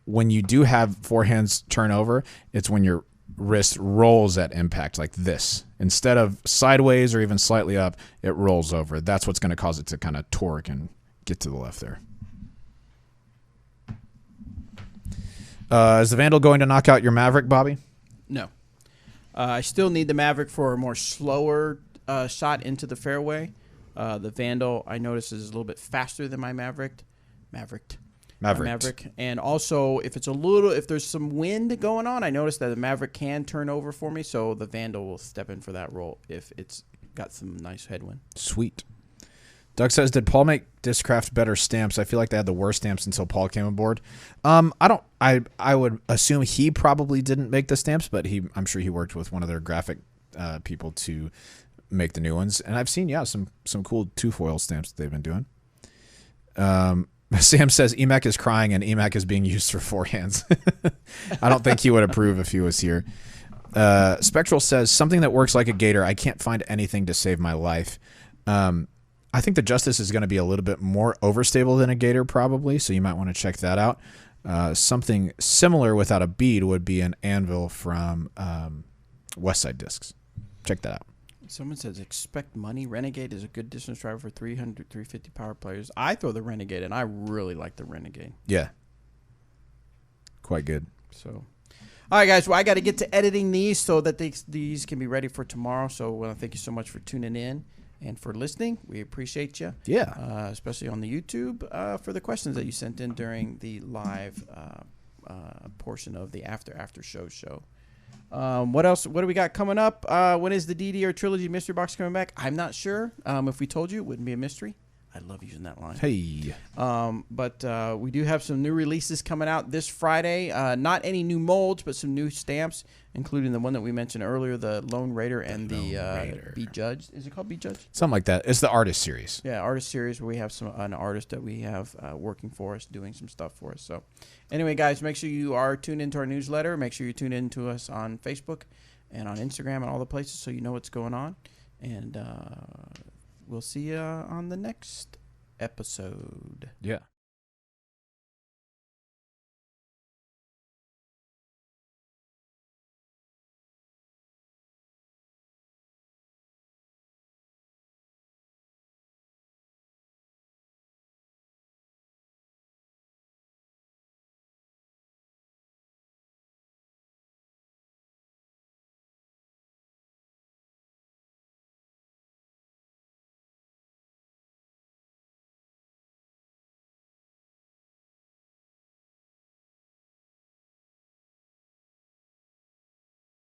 When you do have forehands turn over, it's when your wrist rolls at impact like this. Instead of sideways or even slightly up, it rolls over. That's what's going to cause it to kind of torque and get to the left there. Is the Vandal going to knock out your Maverick, Bobby?
No. I still need the Maverick for a more slower shot into the fairway. The Vandal, I notice, is a little bit faster than my Maverick. And also, if there's some wind going on, I notice that the Maverick can turn over for me, so the Vandal will step in for that role if it's got some nice headwind.
Sweet. Doug says, did Paul make Discraft better stamps? I feel like they had the worst stamps until Paul came aboard. I would assume he probably didn't make the stamps, but I'm sure he worked with one of their graphic people to make the new ones. And I've seen, some cool two-foil stamps that they've been doing. Sam says EMAC is crying and EMAC is being used for forehands. I don't think he would approve if he was here. Spectral says, something that works like a gator. I can't find anything to save my life. I think the Justice is going to be a little bit more overstable than a gator probably, so you might want to check that out. Something similar without a bead would be an Anvil from Westside Discs. Check that out.
Someone says, expect money. Renegade is a good distance driver for 300, 350 power players. I throw the Renegade, and I really like the Renegade.
Yeah. Quite good.
So, all right, guys. Well, I got to get to editing these so that these can be ready for tomorrow. So, thank you so much for tuning in and for listening. We appreciate you.
Yeah.
Especially on the YouTube for the questions that you sent in during the live portion of the after show. What else? What do we got coming up? When is the DDR Trilogy Mystery Box coming back? I'm not sure. If we told you, it wouldn't be a mystery. I love using that line.
Hey.
But we do have some new releases coming out this Friday. Not any new molds, but some new stamps, including the one that we mentioned earlier, the Lone Raider and the Be Judged. Is it called Be Judged?
Something like that. It's the artist series.
Yeah, artist series where we have an artist that we have working for us, doing some stuff for us. So anyway, guys, make sure you are tuned into our newsletter. Make sure you tune in to us on Facebook and on Instagram and all the places so you know what's going on. And we'll see you on the next episode.
Yeah.